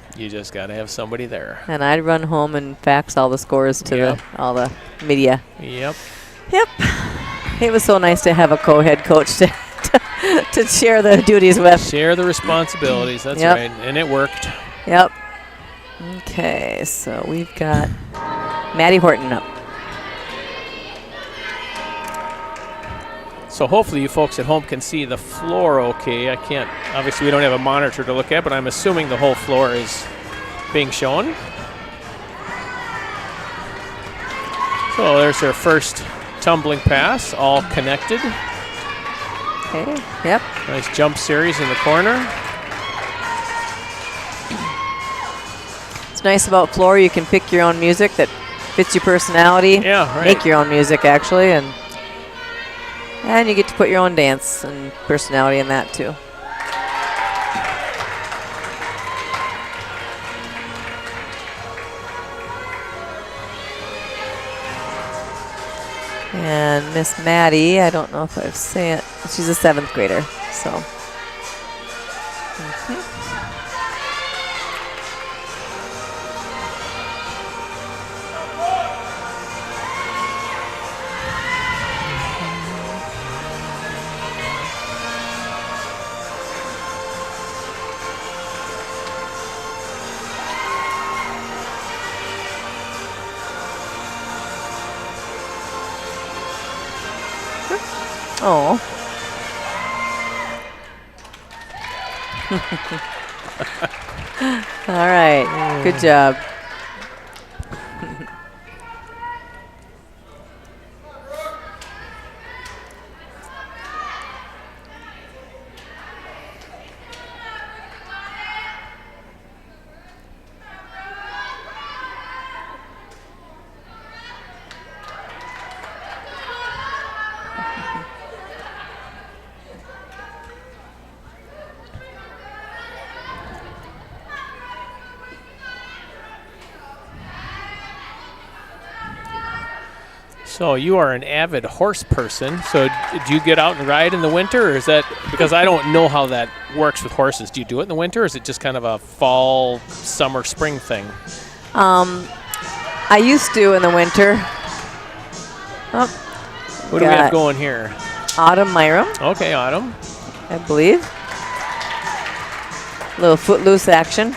got to have somebody there. And I'd run home and fax all the scores to all the media. Yep. It was so nice to have a co-head coach to share the duties with. Share the responsibilities. That's right, and it worked. Yep. Okay, so we've got Maddie Horton up. So hopefully you folks at home can see the floor okay. I can't, obviously we don't have a monitor to look at, but I'm assuming the whole floor is being shown. So there's their first tumbling pass, all connected. Okay, yep. Nice jump series in the corner. It's nice about floor, you can pick your own music that fits your personality. Yeah, right. Make your own music, actually, and you get to put your own dance and personality in that, too. And Miss Maddie, I don't know if I've seen it. She's a 7th grader, so. Oh. All right. Good job. So you are an avid horse person. So do you get out and ride in the winter, or is that because I don't know how that works with horses? Do you do it in the winter, or is it just kind of a fall, summer, spring thing? I used to in the winter. Oh, What do we have going here? Autumn Myram, Okay, Autumn. I believe. A little footloose action.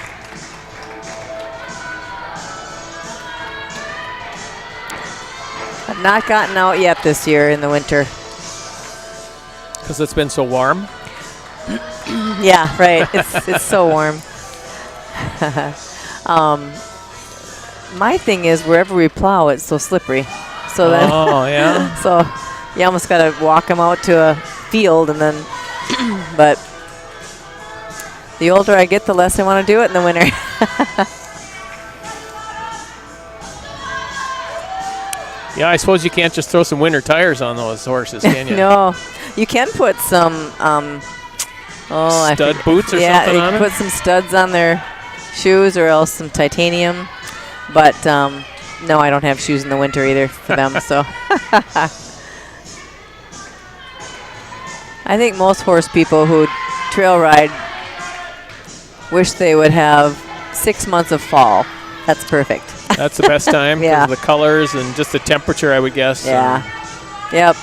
I've not gotten out yet this year in the winter. Because it's been so warm? Yeah, right. It's so warm. My thing is wherever we plow, it's so slippery. So then, yeah. so you almost got to walk them out to a field, and then. But the older I get, the less I want to do it in the winter. Yeah, I suppose you can't just throw some winter tires on those horses, can you? No, you can put some. Stud boots or something on Yeah, you it? can put some studs on their shoes, or else some titanium. But no, I don't have shoes in the winter either for them. So I think most horse people who trail ride wish they would have 6 months of fall. That's perfect. That's the best time because Yeah. of the colors and just the temperature, I would guess. Yeah. Yep.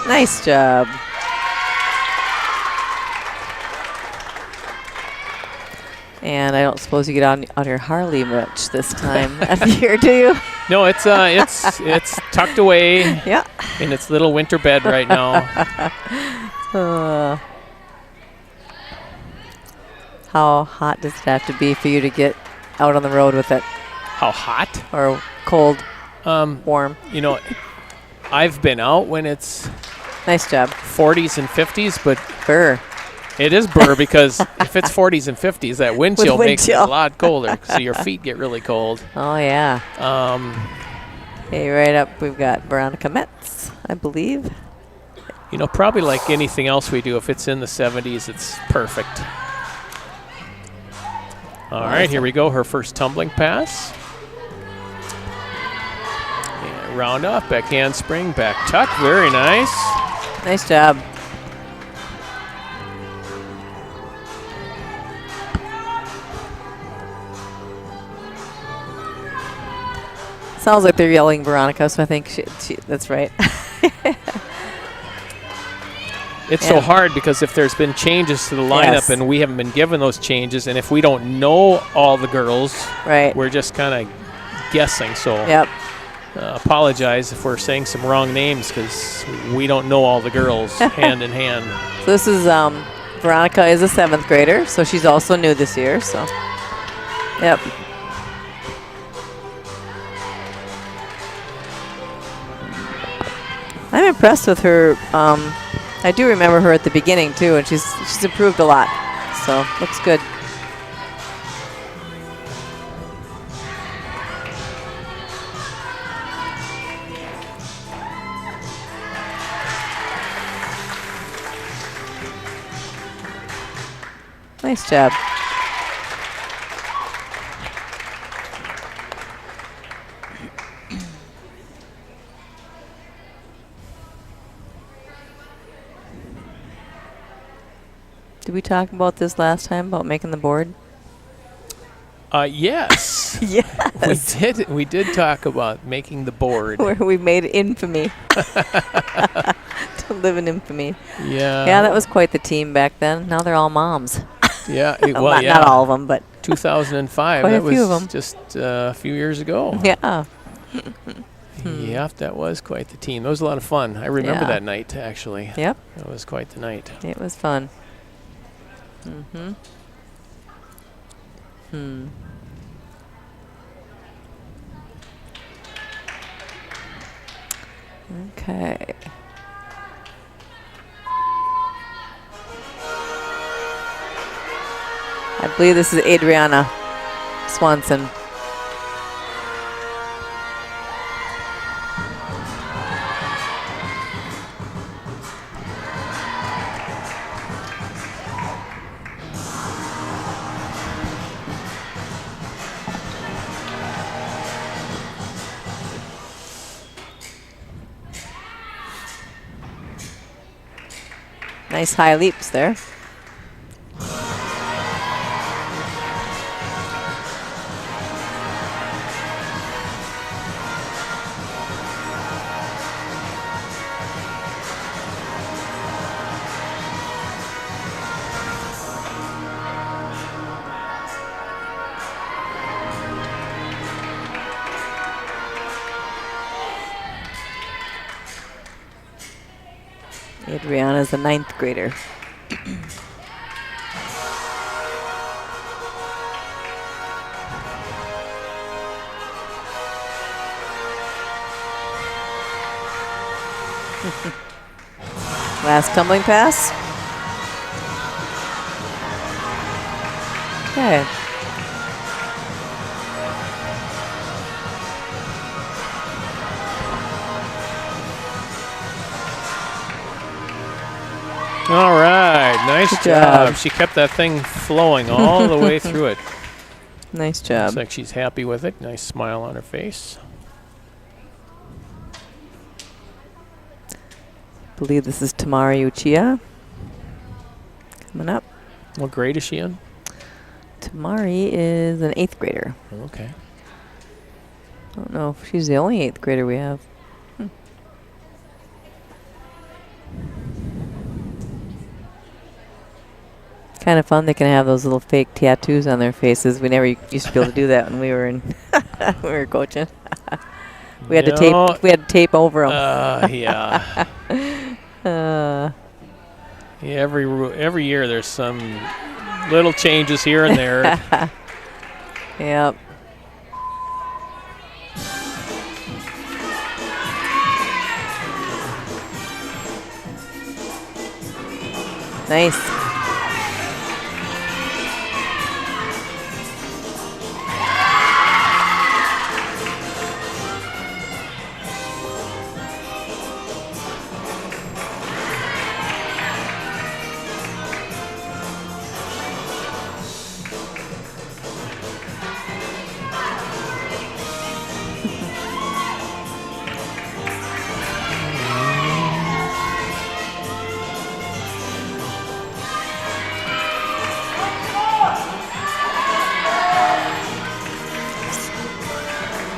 Nice job. And I don't suppose you get on your Harley much this time of year, do you? No, it's tucked away Yeah. in its little winter bed right now. How hot does it have to be for you to get out on the road with it? How hot? Or cold, warm? You know, I've been out when it's Nice job. 40s and 50s, but Burr. it is burr because if it's 40s and 50s, that wind chill makes it a chill. lot colder, so your feet get really cold. Oh, yeah. Okay, right up, we've got Veronica Metz, I believe. You know, probably like anything else we do, if it's in the 70s, it's perfect. All right, here we go. Her first tumbling pass. And round off, back handspring, back tuck. Very nice. Nice job. Sounds like they're yelling Veronica, so I think she that's right. It's Yeah. so hard because if there's been changes to the lineup Yes. and we haven't been given those changes, and if we don't know all the girls, Right. we're just kind of guessing. So Yep. apologize if we're saying some wrong names because we don't know all the girls hand in hand. So this is Veronica is a 7th grader, so she's also new this year. So Yep. I'm impressed with her. I do remember her at the beginning too, and she's improved a lot. So looks good. Nice job. Did we talk about this last time about making the board? Yes. Yes. We did talk about making the board. Where we made infamy. To live in infamy. Yeah. Yeah, that was quite the team back then. Now they're all moms. Yeah. Well, not all of them, but 2005. quite a That few was of 'em. just a few years ago. yeah. Yeah, that was quite the team. That was a lot of fun. I remember Yeah. that night, actually. Yep. That was quite the night. It was fun. Mm-hmm. Okay. I believe this is Adriana Swanson. Nice high leaps there. Adriana's the 9th grader. Last tumbling pass. Okay. All right. Nice Good job. job. She kept that thing flowing all the way through it. Nice job. Looks like she's happy with it. Nice smile on her face. I believe this is Tamara Uchiha. Coming up. What grade is she in? Tamari is an 8th grader. Okay. I don't know if she's the only 8th grader we have. Kind of fun. They can have those little fake tattoos on their faces. We never used to be able to do that when we were in when we were coaching. We had to tape. We had to tape over them. Yeah. Yeah, every year there's some little changes here and there. Yep. Nice.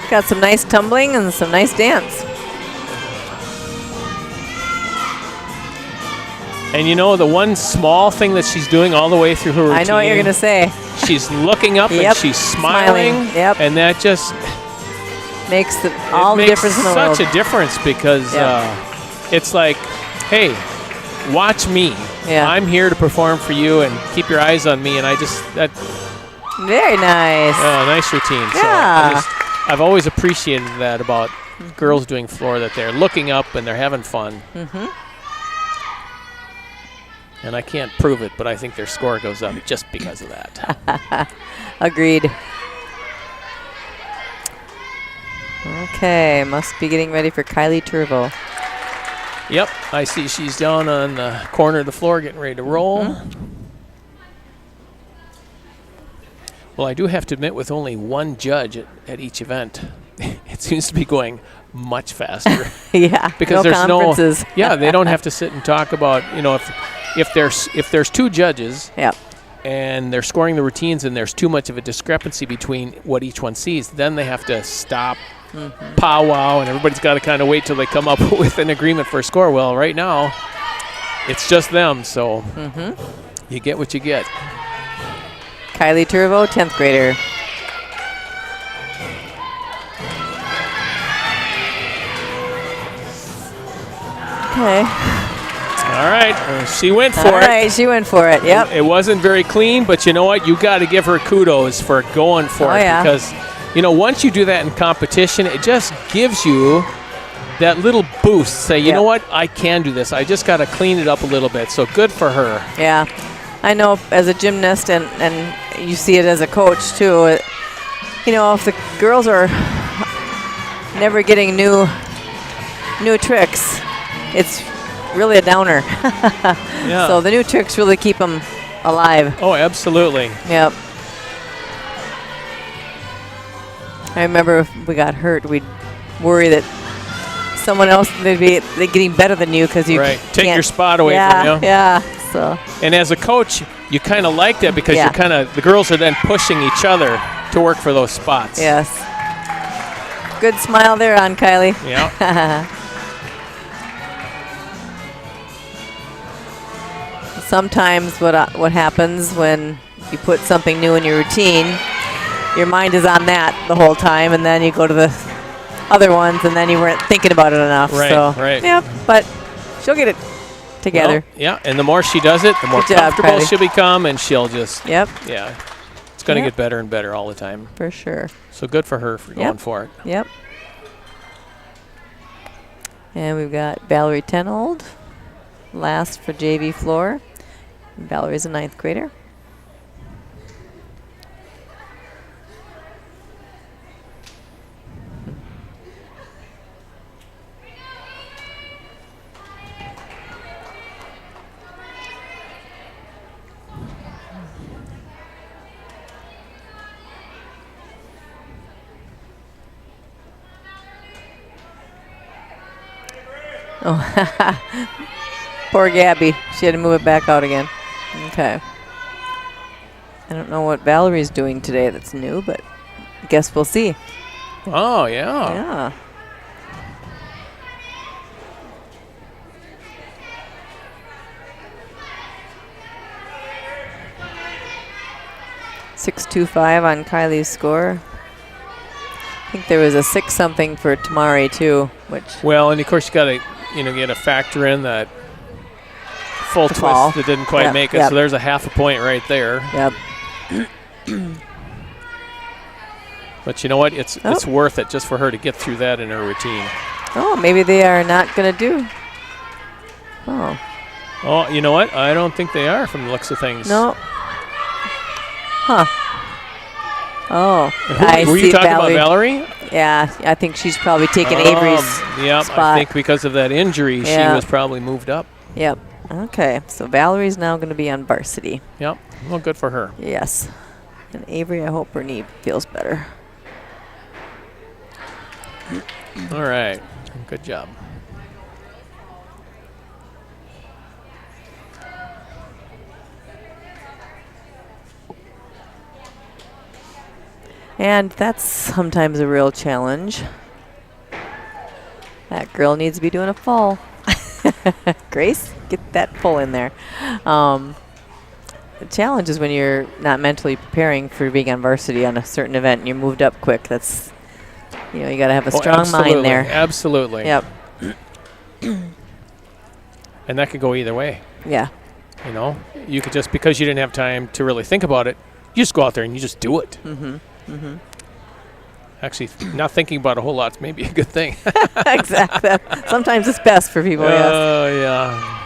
Got some nice tumbling and some nice dance. And you know, the one small thing that she's doing all the way through her routine. I know what you're going to say. She's looking up Yep, and she's smiling. Yep. And that just Makes all the difference in the world. It makes such a difference because it's like, hey, watch me. Yeah. I'm here to perform for you and keep your eyes on me. And I just, Very nice. Nice routine. Yeah. So I've always appreciated that about girls doing floor, that they're looking up and they're having fun. And I can't prove it, but I think their score goes up just because of that. Agreed. Okay, must be getting ready for Kylie Turvo. Yep, I see she's down on the corner of the floor getting ready to roll. Well, I do have to admit, with only one judge at each event, it seems to be going much faster. Yeah, Because no there's conferences. yeah, they don't have to sit and talk about, if there's two judges Yep. and they're scoring the routines and there's too much of a discrepancy between what each one sees, then they have to stop, powwow, and everybody's got to kind of wait till they come up with an agreement for a score. Well, right now, it's just them, so you get what you get. Kylie Turvo, 10th grader. Okay. All right, she went for All it. right, she went for it. Yep. It wasn't very clean, but you know what? You got to give her kudos for going for it, yeah. because once you do that in competition, it just gives you that little boost. Say, you know what? I can do this. I just got to clean it up a little bit. So good for her. Yeah. I know as a gymnast, and you see it as a coach too, if the girls are never getting new tricks, it's really a downer. Yeah. So the new tricks really keep them alive. Oh, absolutely. Yep. I remember if we got hurt, we'd worry that someone else, they're getting better than you because you Take your spot away yeah, from you. Yeah. So. And as a coach, you kind of like that because the girls are then pushing each other to work for those spots. Yes. Good smile there on Kylie. Yeah. Sometimes what happens when you put something new in your routine, your mind is on that the whole time, and then you go to the other ones, and then you weren't thinking about it enough. Right, so, right. Yep, but she'll get it together. Well, yeah, and the more she does it, the more Good job, comfortable Kylie. she'll become, and she'll just, Yep, it's going to Yep. get better and better all the time. for sure. So good for her for going for it. Yep. And we've got Valerie Tenold, last for JV floor. Valerie's a 9th grader. Oh, poor Gabby. She had to move it back out again. Okay. I don't know what Valerie's doing today that's new, but I guess we'll see. Oh, yeah. Yeah. .625 on Kylie's score. I think there was a 6 something for Tamari too, which. Well, and of course you got to, get a factor in that full twist fall. that didn't quite make it. Yep. So there's a half a point right there. Yep. But you know what? It's worth it just for her to get through that in her routine. Oh, maybe they are not going to do. Oh. Oh, you know what? I don't think they are from the looks of things. No. Huh. Oh. Were you talking about Valerie? Yeah, I think she's probably taking Avery's spot. I think because of that injury, she was probably moved up. Yep. Okay, so Valerie's now going to be on varsity. Yep. Well, good for her. Yes. And Avery, I hope her knee feels better. All right. Good job. And that's sometimes a real challenge. That girl needs to be doing a full. Grace, get that full in there. The challenge is when you're not mentally preparing for being on varsity on a certain event and you're moved up quick. That's, you got to have a strong mind there. Absolutely. Yep. And that could go either way. Yeah. You could just, because you didn't have time to really think about it, You just go out there and you just do it. Mm-hmm. Actually, not thinking about a whole lot's maybe a good thing. Exactly. Sometimes it's best for people, yes. Oh, yeah.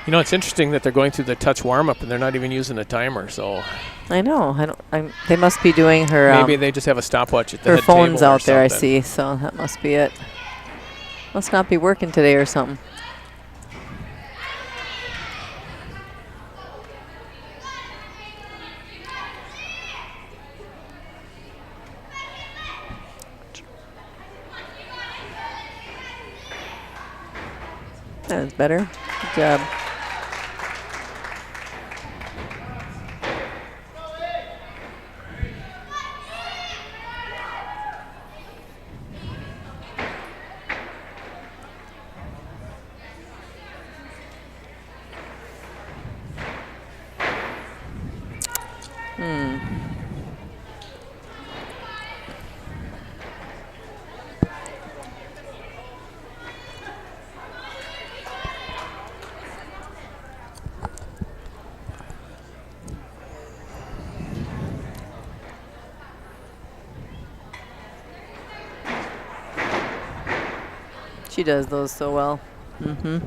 You know, it's interesting that they're going through the touch warm-up and they're not even using a timer, so I know. They must be doing her maybe they just have a stopwatch at the her head table phones or out there, I something. see. So that must be it. Must not be working today or something. That was better. Good job. She does those so well. Mm-hmm.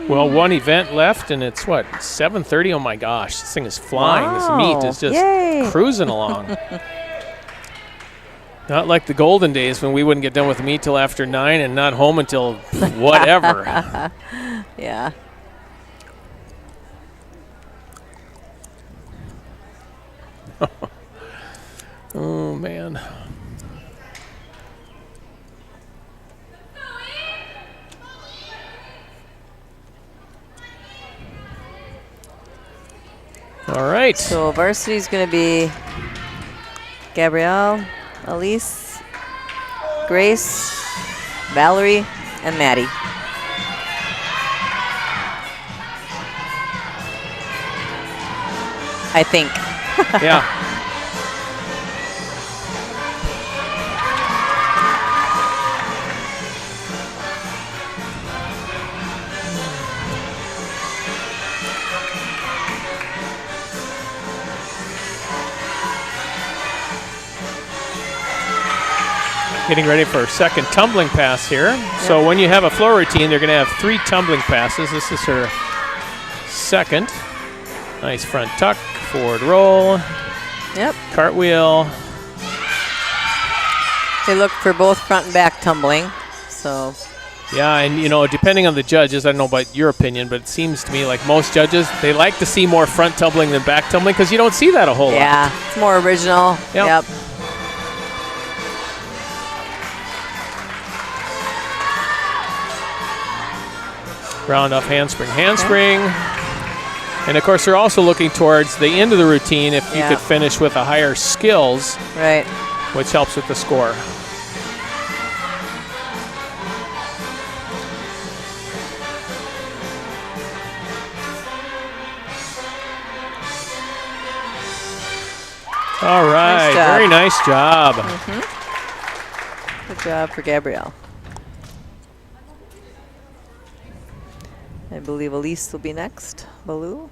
Well, one event left, and it's, what, 7:30? Oh, my gosh. This thing is flying. Wow. This meet is just Yay. cruising along. Not like the golden days when we wouldn't get done with the meet till after 9 and not home until whatever. Yeah. Oh, man. All right. So varsity's going to be Gabrielle, Elise, Grace, Valerie, and Maddie. I think. Yeah. Getting ready for a second tumbling pass here. Yep. So when you have a floor routine, they're going to have 3 tumbling passes. This is her second. Nice front tuck, forward roll. Yep. Cartwheel. They look for both front and back tumbling. So. Yeah, and you know, depending on the judges, I don't know about your opinion, but it seems to me like most judges, they like to see more front tumbling than back tumbling because you don't see that a whole lot. Yeah, it's more original. Yep. Round off handspring, handspring. And of course, they're also looking towards the end of the routine if you could finish with a higher skills, right, which helps with the score. All right, nice very nice job. Mm-hmm. Good job for Gabrielle. I believe Elise will be next. Baloo.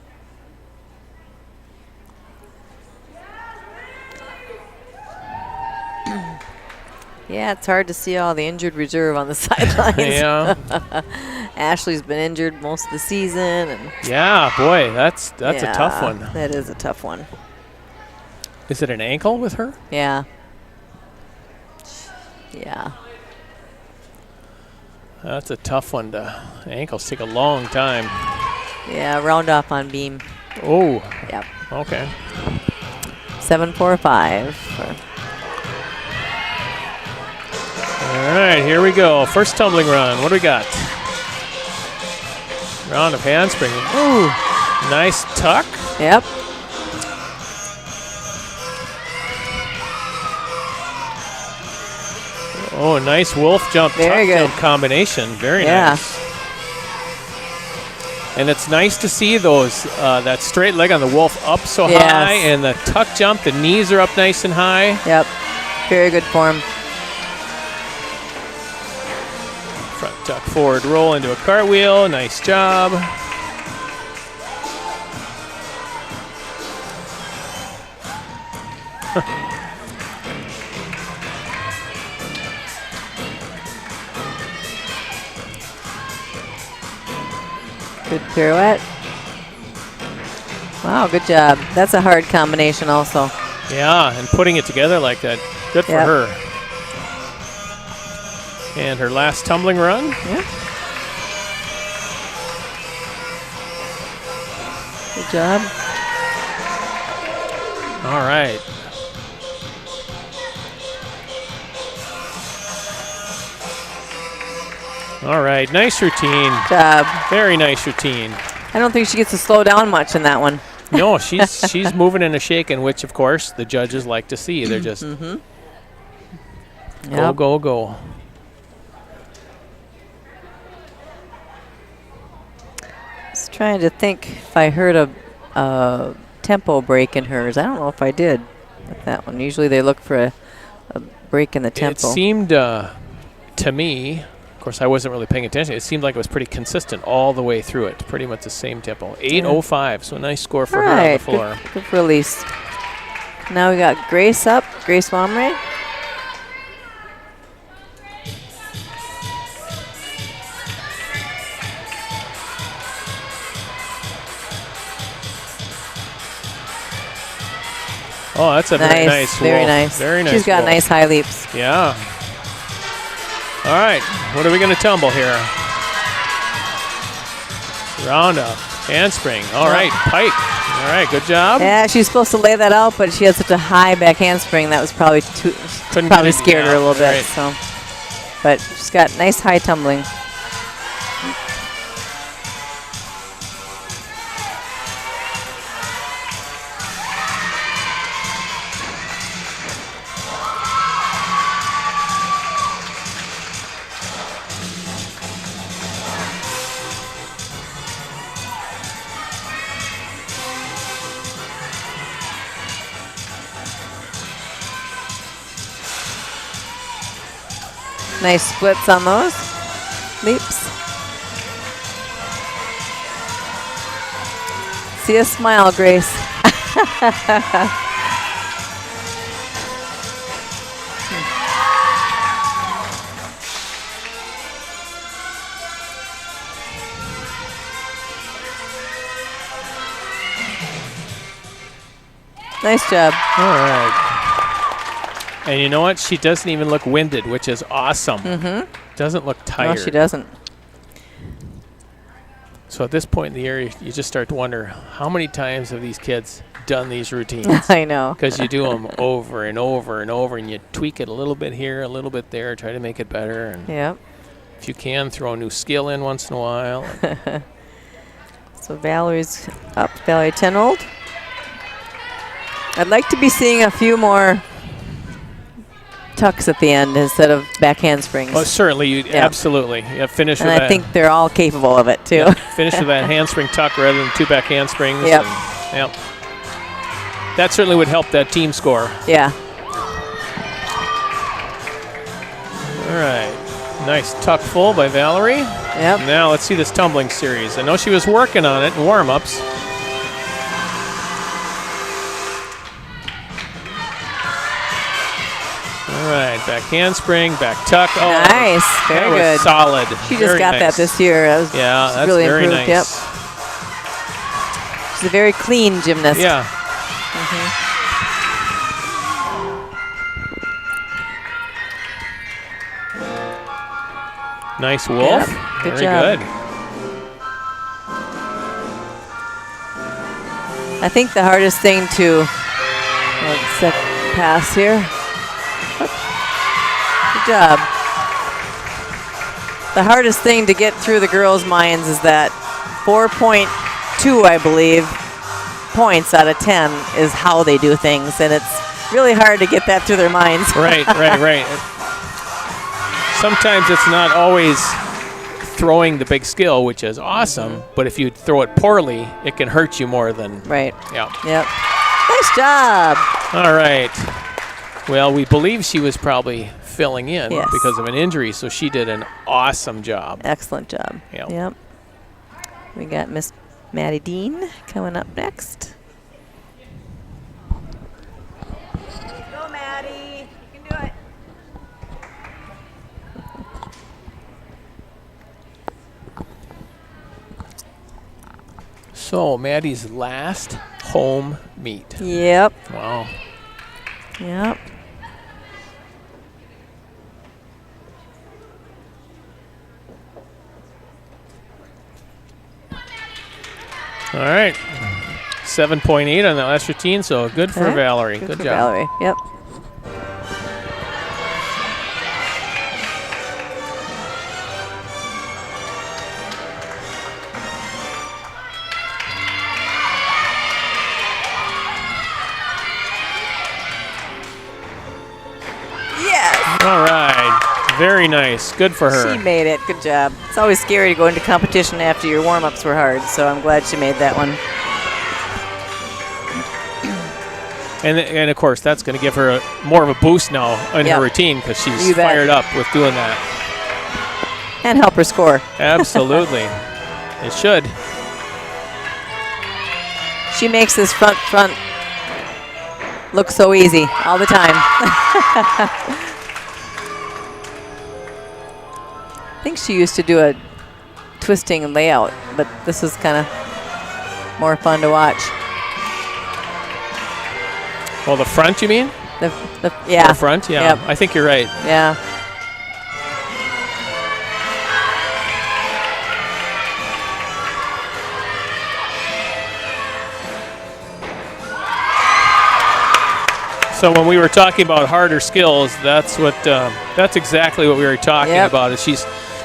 Yeah, it's hard to see all the injured reserve on the sidelines. Yeah. Ashley's been injured most of the season. And yeah, boy, that's a tough one. That is a tough one. Is it an ankle with her? Yeah. Yeah. That's a tough one. Ankles take a long time. Yeah, round off on beam. Oh. Yep. Okay. 7.45. All right, here we go. First tumbling run. What do we got? Round of handspring. Ooh. Nice tuck. Yep. Oh, nice wolf jump, very tuck good. jump combination. Very nice. And it's nice to see those that straight leg on the wolf up so high, and the tuck jump, the knees are up nice and high. Yep. Very good form. Front tuck, forward roll into a cartwheel. Nice job. Good pirouette. Wow, good job. That's a hard combination also. Yeah, and putting it together like that, good for Yep. her. And her last tumbling run. Yeah. Good job. All right. All right, nice routine. Good job. Very nice routine. I don't think she gets to slow down much in that one. No, she's moving and a shaking, which of course the judges like to see. They're just go, Yep. go, go. Just trying to think if I heard a tempo break in hers. I don't know if I did with that one. Usually they look for a break in the tempo. It seemed to me, of course I wasn't really paying attention, it seemed like it was pretty consistent all the way through it. Pretty much the same tempo. 8:05, so a nice score for her on the floor. Good release. Now we got Grace up, Grace Momray. Oh, that's a very nice very wolf. nice. Very nice. She's got wolf. nice high leaps. Yeah. All right, what are we going to tumble here? Round up, handspring. All right, pike. All right, good job. Yeah, she's supposed to lay that out, but she had such a high back handspring that was probably Couldn't probably get it, scared her a little bit. right. So, but she's got nice high tumbling. Nice splits on those leaps. See a smile, Grace. Nice job. All right. And you know what? She doesn't even look winded, which is awesome. Doesn't look tired. No, she doesn't. So at this point in the year, you just start to wonder, how many times have these kids done these routines? I know. Because you do them over and over and over, and you tweak it a little bit here, a little bit there, try to make it better. And Yep. if you can, throw a new skill in once in a while. So Valerie's up, Valerie Tenold. I'd like to be seeing a few more tucks at the end instead of back handsprings. Oh, certainly, you absolutely. Yeah, finish And with I that. think they're all capable of it, too. Yeah, finish with that handspring tuck rather than two back handsprings. Yep. And, yep. That certainly would help that team score. Yeah. All right. Nice tuck full by Valerie. Yep. Now let's see this tumbling series. I know she was working on it in warm-ups. All right, back handspring, back tuck. Oh, Nice. Very that was good. solid. She just Very got nice. that this year. That was Yeah, that's really very improved. nice. Yep. She's a very clean gymnast. Yeah. Nice wolf. Yep, good Very job. good. I think the hardest thing to set pass here. Good job. The hardest thing to get through the girls' minds is that 4.2, I believe, points out of 10 is how they do things, and it's really hard to get that through their minds. Right. Sometimes it's not always throwing the big skill, which is awesome, but if you throw it poorly, it can hurt you more than. Right. Yeah. Yep. Nice job. All right. Well, we believe she was probably filling in Yes. because of an injury, so she did an awesome job. Excellent job. Yep. Yep. We got Miss Maddie Dean coming up next. Go, Maddie. You can do it. So, Maddie's last home meet. Yep. Wow. Yep. All right. 7.8 on that last routine, so good for Okay. Valerie. Good Good for job. Valerie. Yep. Yes. All right. Very nice. Good for her. She made it. Good job. It's always scary to go into competition after your warm-ups were hard, so I'm glad she made that one. And of course, that's going to give her more of a boost now in Yep. her routine because she's You bet. fired up with doing that. And help her score. Absolutely. It should. She makes this front look so easy all the time. I think she used to do a twisting layout, but this is kind of more fun to watch. Well, the front, you mean? Yeah. The front? Yeah. Yep. I think you're right. Yeah. So when we were talking about harder skills, that's exactly what we were talking Yep. about. Is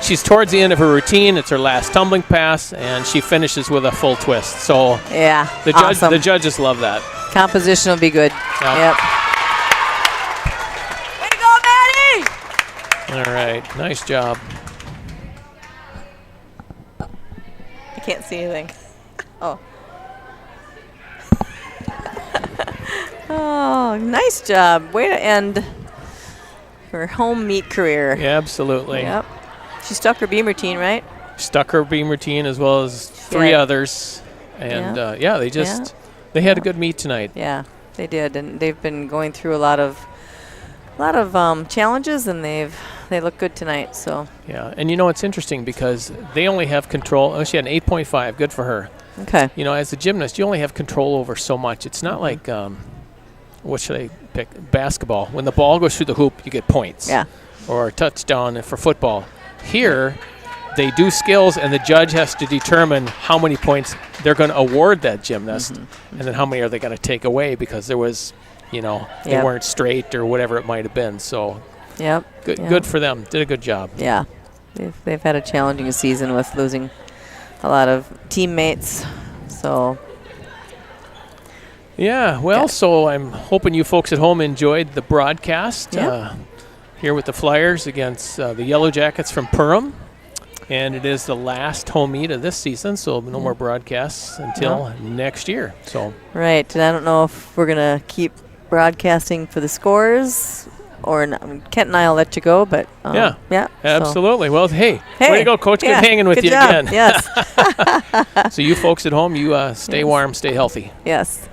she's towards the end of her routine. It's her last tumbling pass, and she finishes with a full twist. So Yeah. the awesome. judges love that. Composition will be good. Yep. Yep. Way to go, Maddie! All right. Nice job. I can't see anything. Oh. Oh, nice job. Way to end her home meet career. Yeah, absolutely. Yep. She stuck her beam routine, right? Stuck her beam routine as well as three Yeah. others. And Yeah. they had a good meet tonight. Yeah, they did, and they've been going through a lot of challenges, and they look good tonight. So Yeah, and you know it's interesting because they only have control. Oh, she had an 8.5. Good for her. okay, You know, as a gymnast, you only have control over so much. It's not like what should I pick? Basketball. When the ball goes through the hoop, you get points. yeah, Or a touchdown for football. Here, they do skills, and the judge has to determine how many points they're going to award that gymnast, and then how many are they going to take away because there was, they Yep. weren't straight or whatever it might have been. So yep, good, yep. good for them. Did a good job. Yeah, they've had a challenging season with losing a lot of teammates. So Yeah, well, so I'm hoping you folks at home enjoyed the broadcast Yep. here with the Flyers against the Yellow Jackets from Perham. And it is the last home meet of this season, so no more broadcasts until next year. So right, and I don't know if we're gonna keep broadcasting for the scores or not. Kent and I'll let you go, but Yeah. yeah, so- absolutely. Well, hey, way to go, Coach. yeah, Good hanging with good you job. again. Yes, So you folks at home, you stay Yes. warm, stay healthy. yes.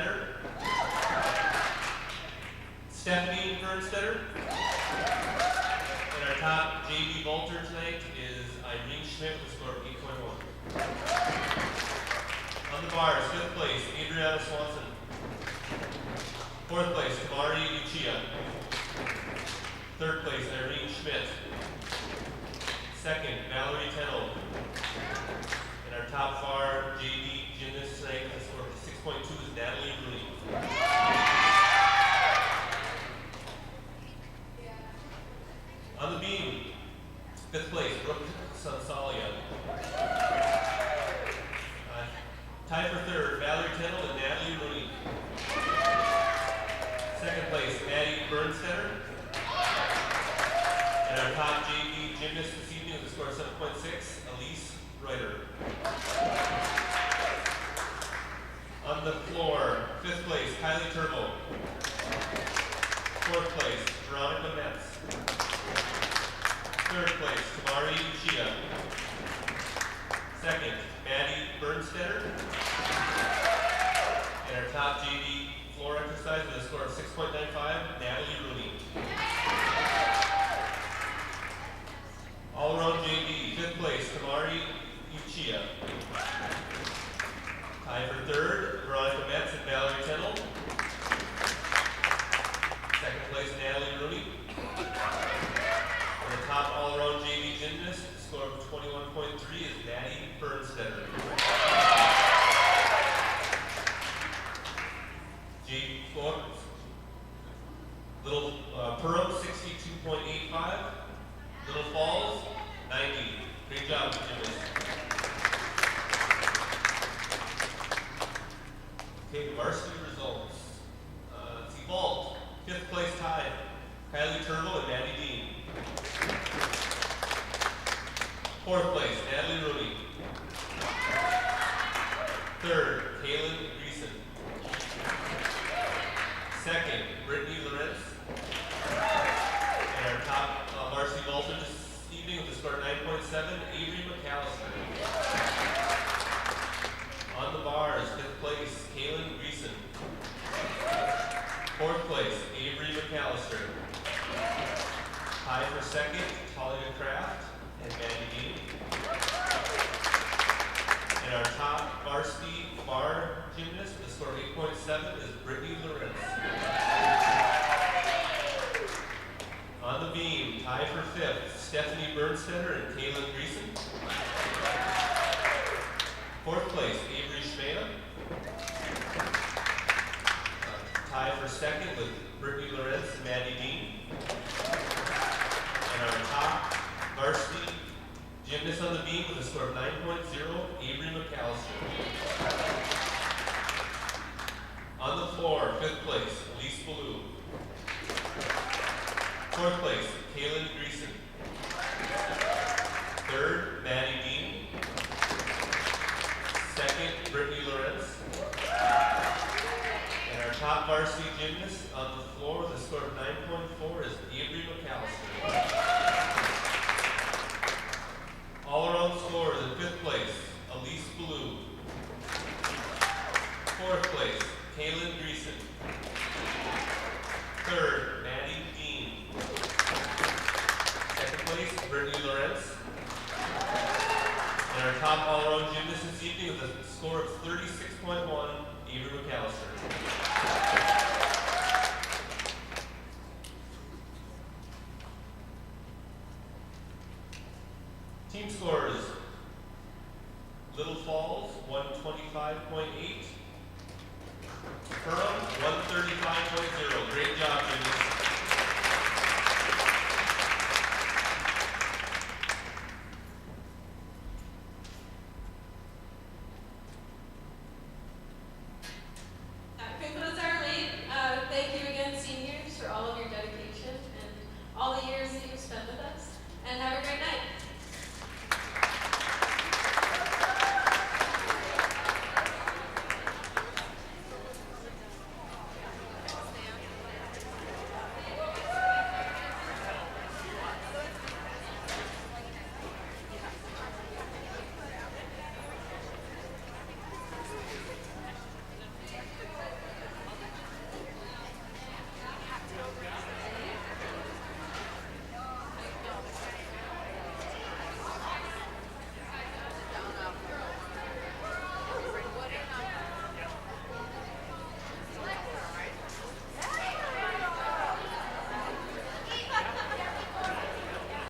Bernstetter. Stephanie Bernstetter. And our top JV vaulter tonight is Irene Schmidt with a score of 8.1. On the bars, 5th place, Adriana Swanson. 4th place, Tamara Uchiha. 3rd place, Irene Schmidt. 2nd, Valerie Tennell. And our top bar JV gymnast tonight with a score of 6.2 is Natalie Rooney. On the beam, 5th place, Brooke Sansalia. Tied for 3rd, Valerie Tennell and Natalie Rooney. 2nd place, Maddie Bernstetter. And our top JV gymnast this evening with a score of 7.6, Elise Reuter. On the floor, 5th place, Kylie Turbo. 4th place, Veronica Metz. 3rd place, Tamara Uchiha. 2nd, Maddie Bernstetter. And our top JV floor exercise with a score of 6.95, Natalie Rooney. All around JV, 5th place, Tamara Uchiha. Tied for 3rd, Veronica Metz and Valerie Tennell. 2nd place, Natalie Rooney. And the top all-around JV gymnast, the score of 21.3 is Maddie Bernstetter. JV floors. Little Perham, 62.85. Little Falls, 90. Great job, gymnast. Okay, varsity results. Let's see, vault. 5th place tied, Kylie Turbo and Maddie Dean. 4th place, Natalie Rooney. 3rd, Kaylin Greason. 2nd, Brittany Lorenz. And our top varsity vaulter this evening with a score of 9.7, Avery McAllister. On the bars, 5th place, Kaylin Greason. 4th place, Avery McAllister. Tied for 2nd, Talia Kraft and Maddie Dean. And our top varsity bar gymnast with a score of 8.7 is Brittany Lorenz. On the beam, tied for 5th, Stephanie Bernstetter and Kaylin Greason. 4th place, Avery Schmidt. Tied for 2nd with Brittany Lorenz and Maddie Dean. And our top varsity gymnast on the beam with a score of 9.0, Avery McAllister. On the floor, 5th place, Elise Ballou. 4th place, Kaylin Greason. 3rd, Maddie Dean. 2nd, Brittany Lorenz. And our top varsity gymnast on the floor with a score of 9.4 is Avery McAllister. All around scores in 5th place, Elise Ballou. 4th place, Kaylin Greason. 3rd,